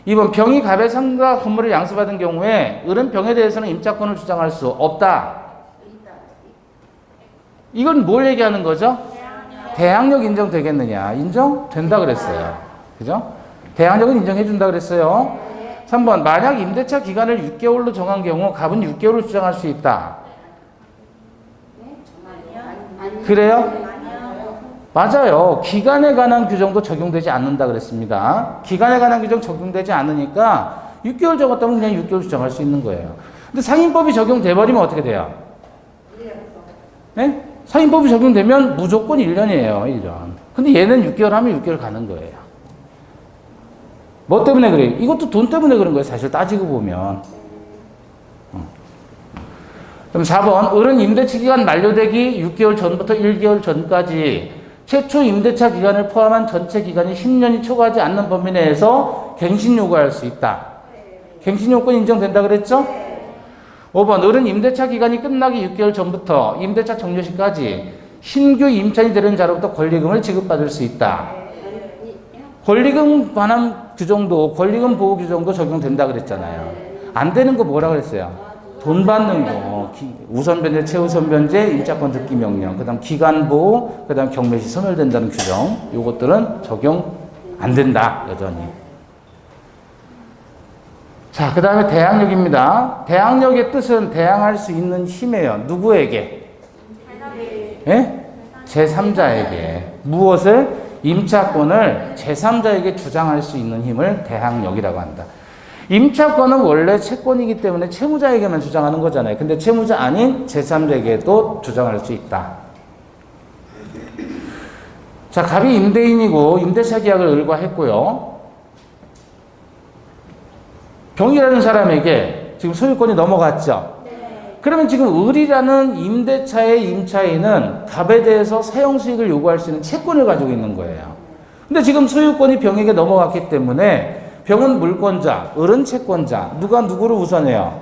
2번. 병이 갑의 상가 건물을 양수받은 경우에 을은 병에 대해서는 임차권을 주장할 수 없다. 이건 뭘 얘기하는 거죠? 대항력 인정되겠느냐? 인정된다 그랬어요. 그죠? 대항력은 인정해준다 그랬어요. 3번. 만약 임대차 기간을 6개월로 정한 경우 갑은 6개월을 주장할 수 있다. 그래요? 맞아요. 기간에 관한 규정도 적용되지 않는다 그랬습니다. 기간에 관한 규정 적용되지 않으니까 6개월 적었다면 그냥 6개월 주장할 수 있는 거예요. 근데 상인법이 적용돼 버리면 어떻게 돼요? 네? 상인법이 적용되면 무조건 1년이에요. 1년. 근데 얘는 6개월 하면 6개월 가는 거예요. 뭐 때문에 그래요? 이것도 돈 때문에 그런 거예요. 사실 따지고 보면. 그럼 4번. 을은 임대차 기간 만료되기 6개월 전부터 1개월 전까지 최초 임대차 기간을 포함한 전체 기간이 10년이 초과하지 않는 범위 내에서 갱신 요구할 수 있다. 갱신 요건 인정된다 그랬죠? 5번. 을은 임대차 기간이 끝나기 6개월 전부터 임대차 종료 시까지 신규 임차인이 되는 자로부터 권리금을 지급받을 수 있다. 권리금 관한 규정도, 권리금 보호 규정도 적용된다 그랬잖아요. 안 되는 거 뭐라 그랬어요? 돈 받는 거, 우선 변제, 최우선 변제, 임차권 등기 명령, 그 다음 기간 보호, 그 다음 경매시 소멸된다는 규정, 요것들은 적용 안 된다, 여전히. 자, 그 다음에 대항력입니다. 대항력의 뜻은 대항할 수 있는 힘이에요. 누구에게? 예? 제3자에게. 무엇을? 임차권을 제3자에게 주장할 수 있는 힘을 대항력이라고 한다. 임차권은 원래 채권이기 때문에 채무자에게만 주장하는 거잖아요. 근데 채무자 아닌 제3자에게도 주장할 수 있다. 자, 갑이 임대인이고 임대차 계약을 을과했고요. 병이라는 사람에게 지금 소유권이 넘어갔죠. 그러면 지금 을이라는 임대차의 임차인은 갑에 대해서 사용수익을 요구할 수 있는 채권을 가지고 있는 거예요. 근데 지금 소유권이 병에게 넘어갔기 때문에 병은 물권자, 을은 채권자. 누가 누구를 우선해요?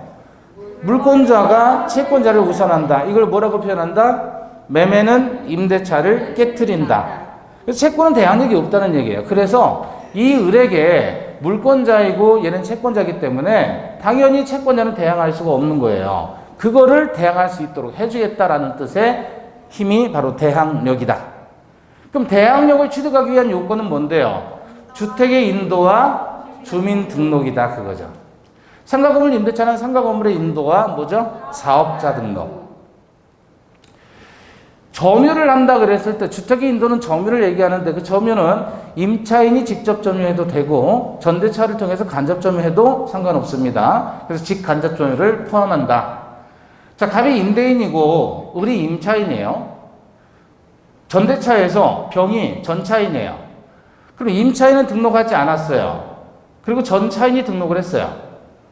물권자가 채권자를 우선한다. 이걸 뭐라고 표현한다? 매매는 임대차를 깨트린다. 그래서 채권은 대항력이 없다는 얘기예요. 그래서 이 을에게 물권자이고 얘는 채권자이기 때문에 당연히 채권자는 대항할 수가 없는 거예요. 그거를 대항할 수 있도록 해주겠다라는 뜻의 힘이 바로 대항력이다. 그럼 대항력을 취득하기 위한 요건은 뭔데요? 주택의 인도와 주민 등록이다 그거죠. 상가건물 임대차는 상가건물의 인도와 뭐죠? 사업자 등록. 점유를 한다 그랬을 때 주택의 인도는 점유를 얘기하는데 그 점유는 임차인이 직접 점유해도 되고 전대차를 통해서 간접 점유해도 상관없습니다. 그래서 직간접 점유를 포함한다. 자, 갑이 임대인이고 을이 임차인이에요. 전대차에서 병이 전차인이에요. 그럼 임차인은 등록하지 않았어요. 그리고 전차인이 등록을 했어요.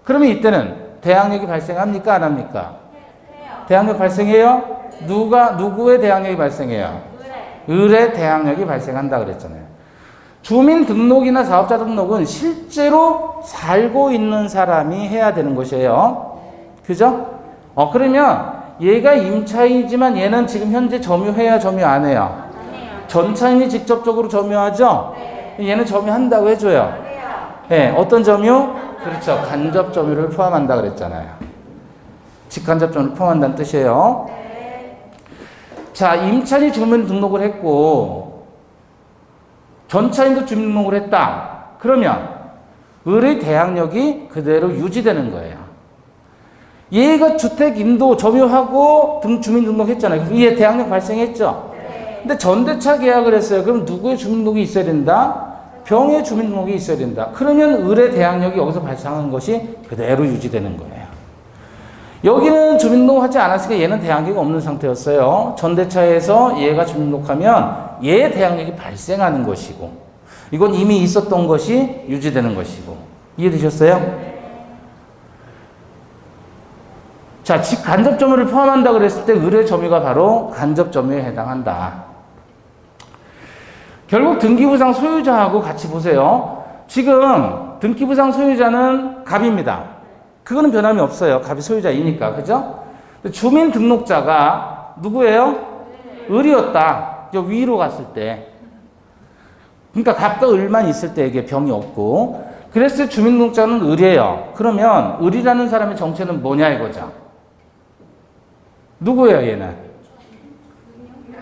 그러면 이때는 대항력이 발생합니까? 안 합니까? 대항력 발생해요? 누구의 대항력이 발생해요? 을의 대항력이 발생한다 그랬잖아요. 주민등록이나 사업자 등록은 실제로 살고 있는 사람이 해야 되는 것이에요. 그죠? 그러면 얘가 임차인이지만 얘는 지금 현재 점유해야 점유 안 해요? 전차인이 직접적으로 점유하죠? 얘는 점유한다고 해줘요. 네, 어떤 점유? 그렇죠. 간접 점유를 포함한다 그랬잖아요. 직간접 점유를 포함한다는 뜻이에요. 자, 임차인이 주민등록을 했고 전차인도 주민등록을 했다. 그러면 을의 대항력이 그대로 유지되는 거예요. 얘가 주택 인도 점유하고 주민등록했잖아요. 이에 대항력 발생했죠. 근데 전대차 계약을 했어요. 그럼 누구의 주민등록이 있어야 된다? 병의 주민등록이 있어야 된다. 그러면 을의 대항력이 여기서 발생한 것이 그대로 유지되는 거예요. 여기는 주민등록하지 않았으니까 얘는 대항력이 없는 상태였어요. 전대차에서 얘가 주민등록하면 얘의 대항력이 발생하는 것이고 이건 이미 있었던 것이 유지되는 것이고 이해되셨어요? 자, 즉 간접 점유를 포함한다 그랬을 때 을의 점유가 바로 간접 점유에 해당한다. 결국 등기부상 소유자하고 같이 보세요. 지금 등기부상 소유자는 갑입니다. 그거는 변함이 없어요. 갑이 소유자이니까. 그죠? 주민등록자가 누구예요? 을이었다. 저 위로 갔을 때. 그러니까 갑과 을만 있을 때 이게 병이 없고 그랬을 때 주민등록자는 을이에요. 그러면 을이라는 사람의 정체는 뭐냐 이거죠. 누구예요 얘는?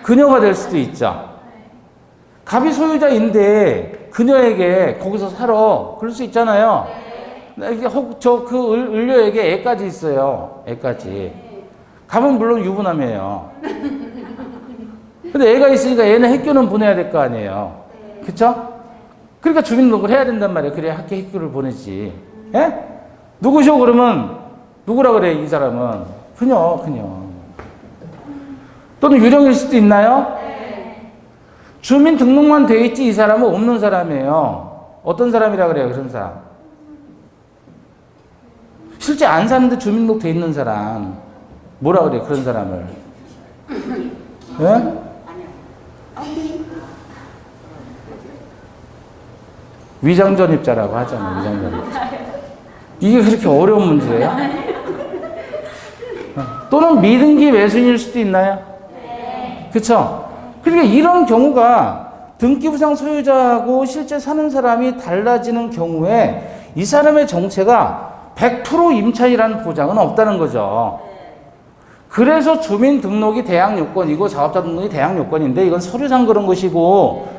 그녀가 될 수도 있죠. 갑이 소유자인데 그녀에게 거기서 살아. 그럴 수 있잖아요. 그 을녀에게 애까지 있어요. 애까지. 갑은 물론 유부남이에요. 근데 애가 있으니까 얘는 학교는 보내야 될 거 아니에요. 그쵸? 그러니까 주민등록을 해야 된단 말이에요. 그래야 학교를 보내지. 예? 누구셔 그러면 누구라 그래 이 사람은? 그녀. 또는 유령일 수도 있나요? 주민등록만 돼 있지 이 사람은 없는 사람이에요. 어떤 사람이라 그래요 그런 사람? 실제 안 사는데 주민등록 돼 있는 사람 뭐라 그래요 그런 사람을? 예? 위장전입자라고 하잖아요. 위장전입자. 이게 그렇게 어려운 문제예요? 또는 미등기 매수인일 수도 있나요? 그쵸? 그러니까 이런 경우가 등기부상 소유자하고 실제 사는 사람이 달라지는 경우에 이 사람의 정체가 100% 임차인이라는 보장은 없다는 거죠. 그래서 주민등록이 대항요건이고 사업자 등록이 대항요건인데 이건 서류상 그런 것이고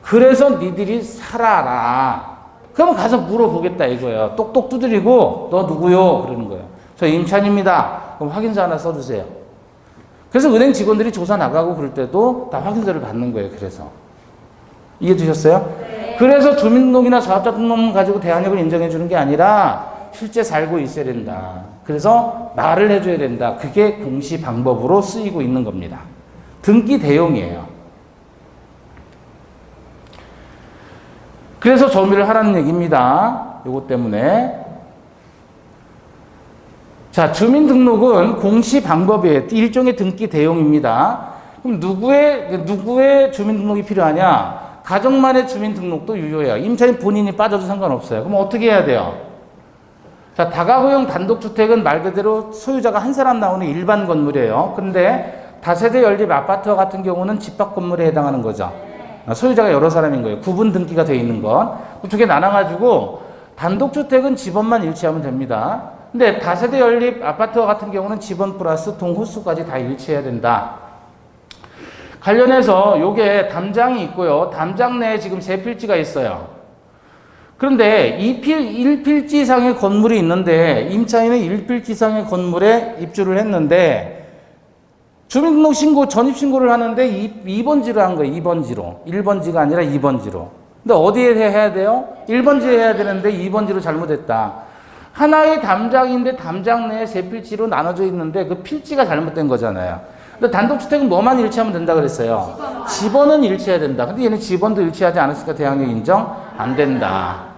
그래서 니들이 살아라. 그러면 가서 물어보겠다 이거예요. 똑똑 두드리고 너 누구요? 그러는 거예요. 저 임차인입니다. 그럼 확인서 하나 써주세요. 그래서 은행 직원들이 조사 나가고 그럴 때도 다 확인서를 받는 거예요. 그래서 이해되셨어요? 네. 그래서 주민등록이나 사업자 등록만 가지고 대항력을 인정해 주는 게 아니라 실제 살고 있어야 된다. 그래서 말을 해줘야 된다. 그게 공시 방법으로 쓰이고 있는 겁니다. 등기 대용이에요. 그래서 점유를 하라는 얘기입니다. 요것 때문에. 자, 주민등록은 공시 방법이에요. 일종의 등기 대용입니다. 그럼 누구의 주민등록이 필요하냐? 가정만의 주민등록도 유효해요. 임차인 본인이 빠져도 상관없어요. 그럼 어떻게 해야 돼요? 자, 다가구형 단독주택은 말 그대로 소유자가 한 사람 나오는 일반 건물이에요. 근데 다세대 연립 아파트와 같은 경우는 집합 건물에 해당하는 거죠. 소유자가 여러 사람인 거예요. 구분 등기가 되어 있는 건. 두 개 나눠가지고 단독주택은 집원만 일치하면 됩니다. 근데 다세대 연립 아파트와 같은 경우는 집원 플러스 동호수까지 다 일치해야 된다. 관련해서 요게 담장이 있고요. 담장 내에 지금 3필지가 있어요. 그런데 1필지 이상의 건물이 있는데 임차인은 1필지 이상의 건물에 입주를 했는데 주민등록 신고, 전입신고를 하는데 2번지로 한 거예요. 2번지로. 1번지가 아니라 2번지로. 근데 어디에 해야 돼요? 1번지에 해야 되는데 2번지로 잘못했다. 하나의 담장인데 담장 내에 3필지로 나눠져 있는데 그 필지가 잘못된 거잖아요. 근데 단독주택은 뭐만 일치하면 된다 그랬어요? 집원은 일치해야 된다. 근데 얘는 집원도 일치하지 않았으니까 대항력 인정 안 된다.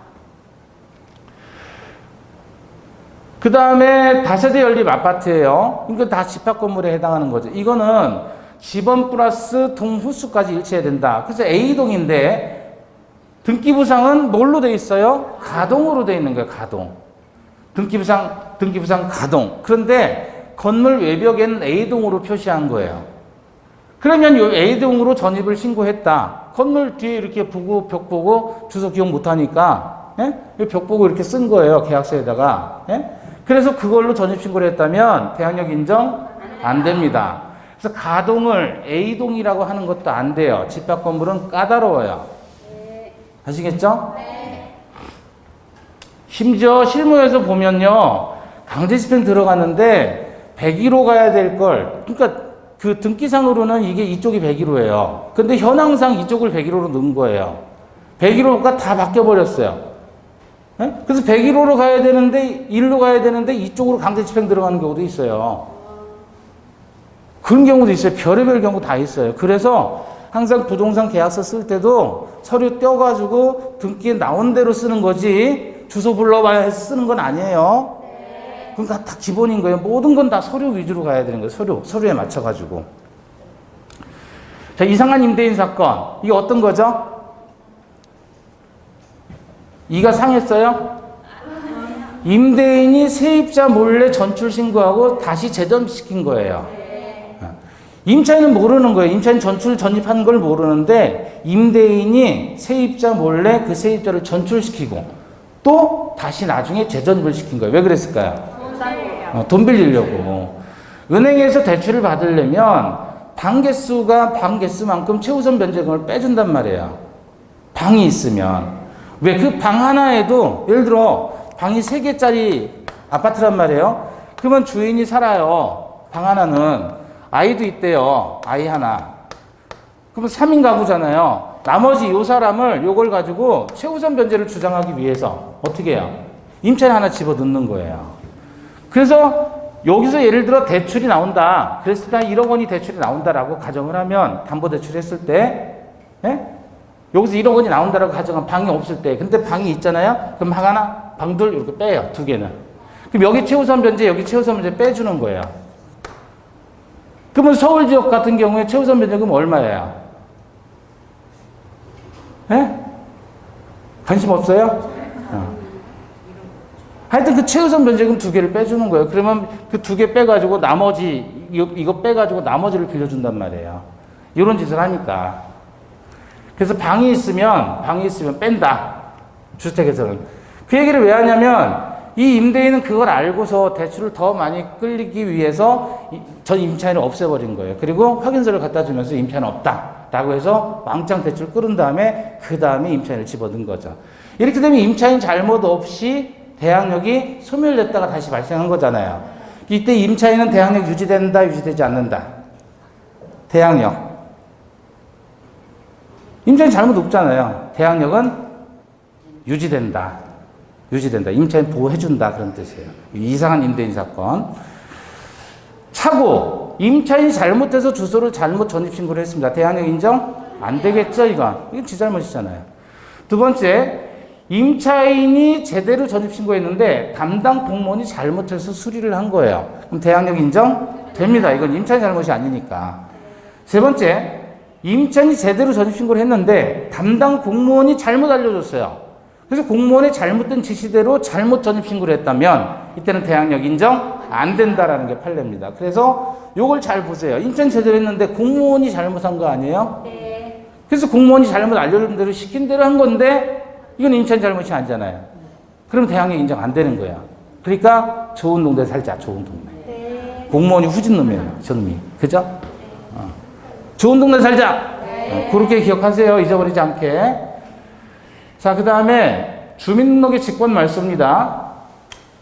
그 다음에 다세대 연립 아파트예요. 이거 다 집합 건물에 해당하는 거죠. 이거는 집원 플러스 동후수까지 일치해야 된다. 그래서 A동인데 등기부상은 뭘로 돼 있어요? 가동으로 돼 있는 거예요. 가동. 등기부상 가동. 그런데 건물 외벽에는 A동으로 표시한 거예요. 그러면 이 A동으로 전입을 신고했다. 건물 뒤에 이렇게 보고 벽 보고 주소 기억 못하니까 예? 벽 보고 이렇게 쓴 거예요. 계약서에다가. 예? 그래서 그걸로 전입신고를 했다면 대항력 인정 안 됩니다. 그래서 가동을 A동이라고 하는 것도 안 돼요. 집합 건물은 까다로워요. 아시겠죠? 심지어 실무에서 보면요. 강제 집행 들어갔는데 101호 가야 될 걸. 그러니까 그 등기상으로는 이게 이쪽이 101호예요. 근데 현황상 이쪽을 101호로 넣은 거예요. 101호가 다 바뀌어버렸어요. 네? 그래서 101호로 가야 되는데, 1로 가야 되는데, 이쪽으로 강제 집행 들어가는 경우도 있어요. 그런 경우도 있어요. 별의별 경우 다 있어요. 그래서 항상 부동산 계약서 쓸 때도 서류 떼어가지고 등기에 나온 대로 쓰는 거지, 주소 불러봐야 해서 쓰는 건 아니에요. 그러니까 다 기본인 거예요. 모든 건 다 서류 위주로 가야 되는 거예요. 서류에 맞춰가지고. 자, 이상한 임대인 사건. 이게 어떤 거죠? 이가 상했어요? 임대인이 세입자 몰래 전출 신고하고 다시 재전시킨 거예요. 임차인은 모르는 거예요. 임차인 전입한 걸 모르는데 임대인이 세입자 몰래 그 세입자를 전출시키고 또 다시 나중에 재전입을 시킨 거예요. 왜 그랬을까요? 돈 빌리려고. 은행에서 대출을 받으려면 방 개수만큼 최우선 변제금을 빼준단 말이에요. 방이 있으면. 왜? 그 방 하나에도, 예를 들어, 방이 3개짜리 아파트란 말이에요. 그러면 주인이 살아요. 방 하나는. 아이도 있대요. 아이 하나. 그러면 3인 가구잖아요. 나머지 요 사람을 요걸 가지고 최우선 변제를 주장하기 위해서 어떻게 해요? 임차인 하나 집어 넣는 거예요. 그래서 여기서 예를 들어 대출이 나온다. 그랬을 때 1억 원이 대출이 나온다라고 가정을 하면 담보대출 했을 때, 예? 여기서 1억 원이 나온다라고 가정한 방이 없을 때, 근데 방이 있잖아요? 그럼 방 하나, 방 둘 이렇게 빼요. 2개는. 그럼 여기 최우선 변제, 여기 최우선 변제 빼주는 거예요. 그러면 서울 지역 같은 경우에 최우선 변제금 얼마예요? 예? 관심 없어요? 하여튼 그 최우선 변제금 2개를 빼주는 거예요. 그러면 그 2개 빼가지고 나머지, 이거 빼가지고 나머지를 빌려준단 말이에요. 이런 짓을 하니까. 그래서 방이 있으면 뺀다. 주택에서는. 그 얘기를 왜 하냐면 이 임대인은 그걸 알고서 대출을 더 많이 끌리기 위해서 전 임차인을 없애버린 거예요. 그리고 확인서를 갖다 주면서 임차인은 없다. 라고 해서 왕창 대출 끌은 다음에 그 다음에 임차인을 집어넣은 거죠. 이렇게 되면 임차인 잘못 없이 대항력이 소멸됐다가 다시 발생한 거잖아요. 이때 임차인은 대항력 유지된다, 유지되지 않는다. 대항력. 임차인 잘못 없잖아요. 대항력은 유지된다. 유지된다. 임차인 보호해준다. 그런 뜻이에요. 이상한 임대인 사건. 차고, 임차인이 잘못해서 주소를 잘못 전입신고를 했습니다. 대항력 인정? 안 되겠죠, 이건. 이건 지 잘못이잖아요. 두 번째, 임차인이 제대로 전입신고했는데 담당 공무원이 잘못해서 수리를 한 거예요. 그럼 대항력 인정? 됩니다. 이건 임차인 잘못이 아니니까. 세 번째, 임차인이 제대로 전입신고를 했는데 담당 공무원이 잘못 알려줬어요. 그래서 공무원의 잘못된 지시대로 잘못 전입신고를 했다면 이때는 대항력 인정? 안 된다라는 게 판례입니다. 그래서 요걸 잘 보세요. 임차인 제대로 했는데 공무원이 잘못한 거 아니에요? 네. 그래서 공무원이 잘못 알려준 대로 시킨 대로 한 건데 이건 임차인 잘못이 아니잖아요. 그럼 대항력 인정 안 되는 거야. 그러니까 좋은 동네 살자. 좋은 동네. 네. 공무원이 후진 놈이에요. 저놈이. 그죠? 좋은 동네 살자. 네. 그렇게 기억하세요. 잊어버리지 않게. 자, 그 다음에 주민등록의 직권 말소입니다.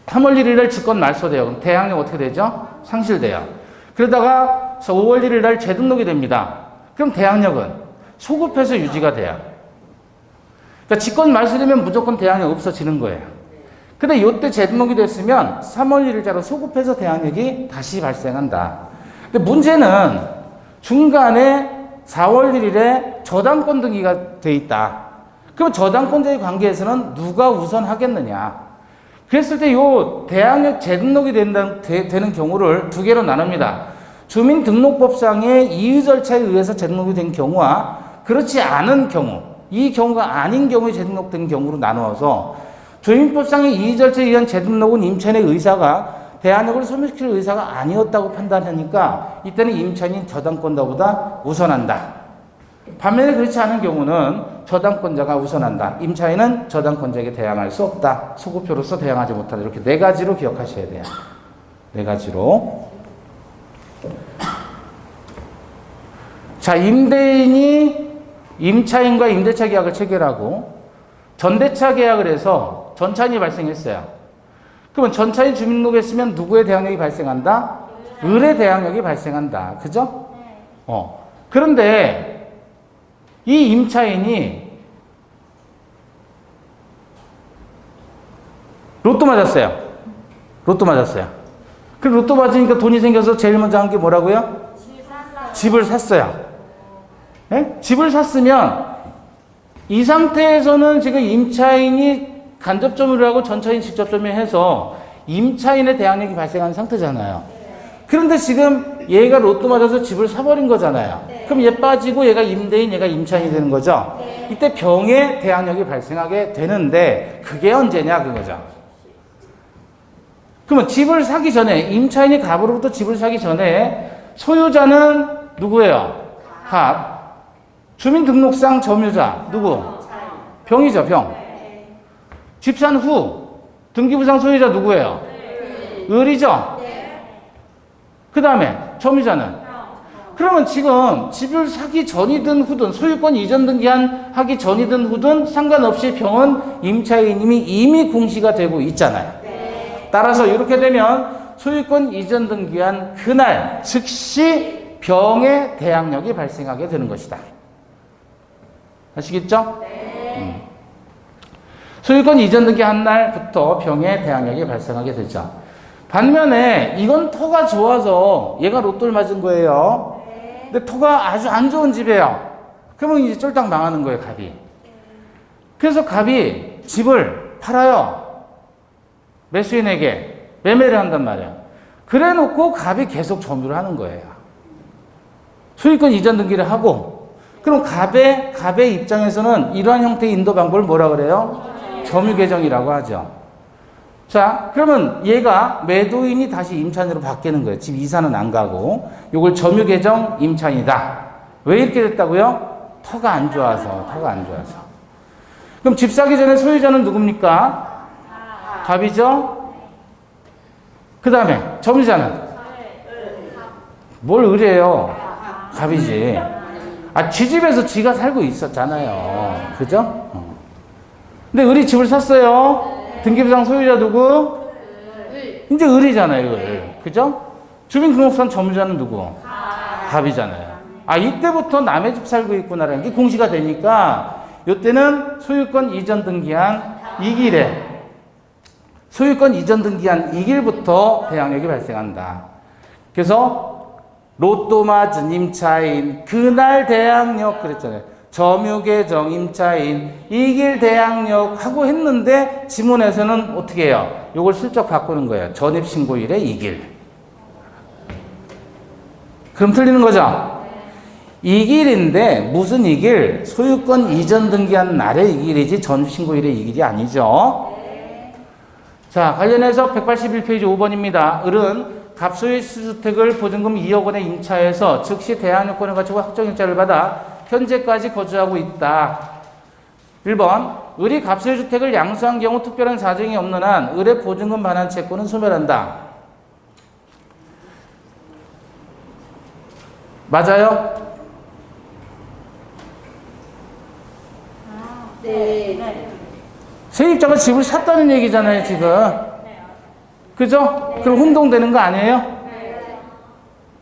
3월 1일 날 직권 말소돼요. 그럼 대항력 어떻게 되죠? 상실돼요. 그러다가 5월 1일 날 재등록이 됩니다. 그럼 대항력은 소급해서 유지가 돼요. 그러니까 직권 말소되면 무조건 대항력 없어지는 거예요. 근데 이때 재등록이 됐으면 3월 1일자로 소급해서 대항력이 다시 발생한다. 근데 문제는 중간에 4월 1일에 저당권 등기가 돼 있다. 그럼 저당권자의 관계에서는 누가 우선하겠느냐? 그랬을 때 요 대항력 재등록이 되는 경우를 두 개로 나눕니다. 주민등록법상의 이의 절차에 의해서 재등록이 된 경우와 그렇지 않은 경우, 이 경우가 아닌 경우에 재등록된 경우로 나누어서 주민법상의 이의 절차에 의한 재등록은 임차인의 의사가 대항력을 소멸시킬 의사가 아니었다고 판단하니까 이때는 임차인이 저당권자보다 우선한다. 반면에 그렇지 않은 경우는 저당권자가 우선한다. 임차인은 저당권자에게 대항할 수 없다. 소급표로서 대항하지 못한다. 이렇게 네 가지로 기억하셔야 돼요. 네 가지로. 자, 임대인이 임차인과 임대차 계약을 체결하고 전대차 계약을 해서 전차인이 발생했어요. 그러면 전차인 주민등록에 했으면 누구의 대항력이 발생한다? 을의 대항력이 발생한다. 그죠? 그런데 이 임차인이 로또 맞았어요. 로또 맞았어요. 그 로또 맞으니까 돈이 생겨서 제일 먼저 한 게 뭐라고요? 집을 샀어요. 네? 집을 샀으면 이 상태에서는 지금 임차인이 간접점유를 하고 전차인 직접점유를 해서 임차인의 대항력이 발생한 상태잖아요. 그런데 지금 얘가 로또 맞아서 집을 사버린 거잖아요. 그럼 얘 빠지고 얘가 임대인, 얘가 임차인이 되는 거죠. 이때 병의 대항력이 발생하게 되는데 그게 언제냐 그거죠. 그러면 집을 사기 전에 임차인이 갑으로부터 집을 사기 전에 소유자는 누구예요? 갑. 주민등록상 점유자 누구? 병이죠, 병. 집 산 후 등기부상 소유자 누구예요? 을이죠. 그 다음에 점유자는? 그러면 지금 집을 사기 전이든 후든 소유권 이전 등기한 하기 전이든 후든 상관없이 병은 임차인님이 이미 공시가 되고 있잖아요. 따라서 이렇게 되면 소유권 이전 등기한 그날 즉시 병의 대항력이 발생하게 되는 것이다. 아시겠죠? 소유권 이전 등기한 날부터 병의 대항력이 발생하게 되죠. 반면에 이건 터가 좋아서 얘가 로또를 맞은 거예요. 근데 터가 아주 안 좋은 집이에요. 그러면 이제 쫄딱 망하는 거예요, 갑이. 그래서 갑이 집을 팔아요. 매수인에게 매매를 한단 말이에요. 그래 놓고 갑이 계속 점유를 하는 거예요. 소유권 이전 등기를 하고, 그럼 갑의 입장에서는 이러한 형태의 인도 방법을 뭐라 그래요? 점유 개정이라고 하죠. 자, 그러면 얘가 매도인이 다시 임차인으로 바뀌는 거예요. 집 이사는 안 가고. 요걸 점유 개정 임차인이다. 왜 이렇게 됐다고요? 터가 안 좋아서. 그럼 집 사기 전에 소유자는 누굽니까? 갑이죠? 그 다음에 점유자는? 뭘 을이에요? 갑이지. 지 집에서 지가 살고 있었잖아요. 그죠? 근데 을이 집을 샀어요. 등기부상 소유자 누구? 이제 을이잖아요, 을. 그죠? 주민등록상 점유자는 누구? 갑이잖아요. 이때부터 남의 집 살고 있구나라는 게 공시가 되니까, 이때는 소유권 이전 등기한 이길에 소유권 이전 등기한 이 길부터 대항력이 발생한다. 그래서 로또 맞은 임차인, 그날 대항력 그랬잖아요. 점유계정 임차인, 이 길 대항력 하고 했는데 지문에서는 어떻게 해요? 요걸 슬쩍 바꾸는 거예요. 전입신고일에 이 길. 그럼 틀리는 거죠? 이 길인데 무슨 이 길? 소유권 이전 등기한 날의 이 길이지 전입신고일의 이 길이 아니죠. 자, 관련해서 181페이지 5번입니다. 을은 갑소유 주택을 보증금 2억 원에 임차해서 즉시 대항력권을 가지고 확정일자를 받아 현재까지 거주하고 있다. 1번, 을이 갑소유 주택을 양수한 경우 특별한 사정이 없는 한 을의 보증금 반환 채권은 소멸한다. 맞아요? 네. 세입자가 집을 샀다는 얘기잖아요, 지금. 그죠? 그럼 혼동되는 거 아니에요?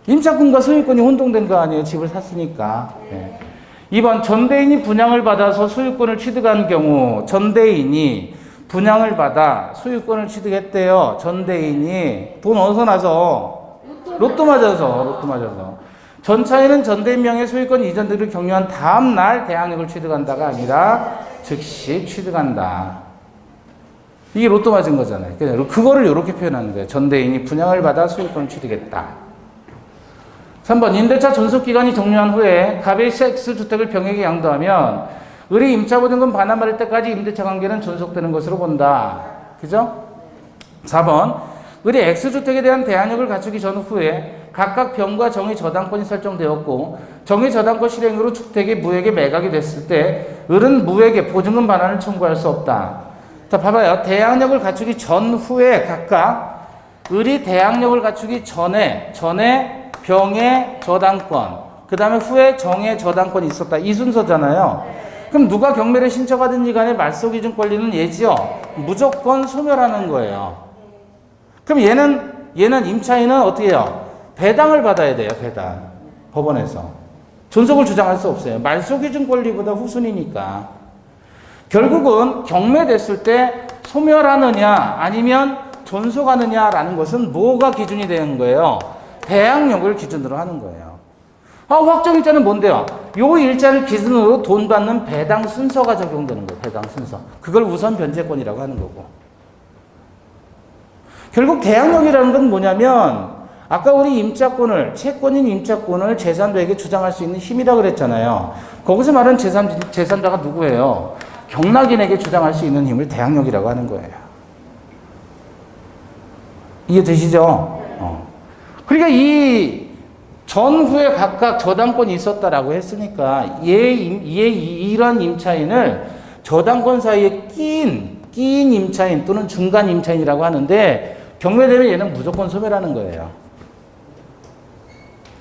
임차권과 소유권이 혼동된 거 아니에요? 집을 샀으니까. 네. 2번, 전대인이 분양을 받아서 소유권을 취득한 경우 전대인이 분양을 받아 소유권을 취득했대요. 전대인이 돈 어디서 나서? 로또 맞아서. 전차인은 전대인 명의 소유권 이전 등을 격려한 다음 날 대항력을 취득한다가 아니라 즉시 취득한다. 이게 로또 맞은 거잖아요. 그거를 이렇게 표현하는 거예요. 전대인이 분양을 받아 소유권을 취득했다. 3번, 임대차 존속기간이 종료한 후에 갑의 X주택을 병에게 양도하면 을이 임차보증금 반환받을 때까지 임대차 관계는 존속되는 것으로 본다. 그죠? 4번, 을이 X주택에 대한 대항력을 갖추기 전후에 각각 병과 정의 저당권이 설정되었고 정의 저당권 실행으로 주택이 무에게 매각이 됐을 때 을은 무에게 보증금 반환을 청구할 수 없다. 자, 봐봐요. 대항력을 갖추기 전후에 각각 을이 대항력을 갖추기 전에 병의 저당권, 그 다음에 후에 정의 저당권이 있었다. 이 순서잖아요. 그럼 누가 경매를 신청하든지 간에 말소기준 권리는 얘지요. 무조건 소멸하는 거예요. 그럼 얘는 임차인은 어떻게 해요? 배당을 받아야 돼요. 배당. 법원에서. 존속을 주장할 수 없어요. 말소기준 권리보다 후순위니까. 결국은 경매됐을 때 소멸하느냐 아니면 존속하느냐라는 것은 뭐가 기준이 되는 거예요? 대항력을 기준으로 하는 거예요. 확정일자는 뭔데요? 요 일자를 기준으로 돈 받는 배당 순서가 적용되는 거예요. 배당 순서. 그걸 우선 변제권이라고 하는 거고. 결국 대항력이라는 건 뭐냐면 아까 우리 임차권을, 채권인 임차권을 제3자에게 주장할 수 있는 힘이라고 그랬잖아요. 거기서 말하는 제3자가 누구예요? 경락인에게 주장할 수 있는 힘을 대항력이라고 하는 거예요. 이해되시죠? 그러니까 이 전후에 각각 저당권이 있었다라고 했으니까 이런 임차인을 저당권 사이에 끼인 임차인 또는 중간 임차인이라고 하는데 경매되면 얘는 무조건 소멸하는 거예요.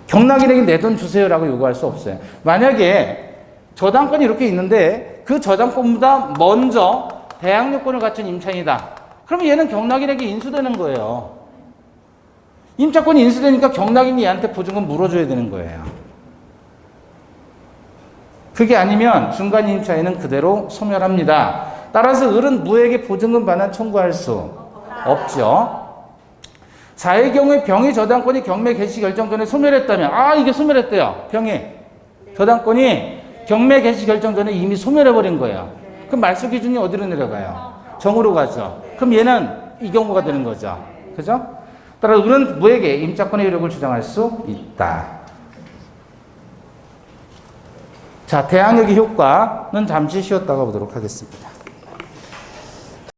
경락인에게 내 돈 주세요라고 요구할 수 없어요. 만약에 저당권이 이렇게 있는데 그 저당권보다 먼저 대항력권을 갖춘 임차인이다. 그러면 얘는 경락인에게 인수되는 거예요. 임차권이 인수되니까 경락인이 얘한테 보증금 물어줘야 되는 거예요. 그게 아니면 중간 임차인은 그대로 소멸합니다. 따라서 을은 무에게 보증금 반환 청구할 수 없죠. 자의 경우에 병의 저당권이 경매 개시 결정 전에 소멸했다면 이게 소멸했대요. 병이 저당권이 경매 개시 결정 전에 이미 소멸해버린 거예요. 그럼 말소 기준이 어디로 내려가요? 정으로 가죠. 그럼 얘는 이 경우가 되는 거죠. 그죠? 따라 을은 무에게 임차권의 효력을 주장할 수 있다. 자, 대항력의 효과는 잠시 쉬었다가 보도록 하겠습니다.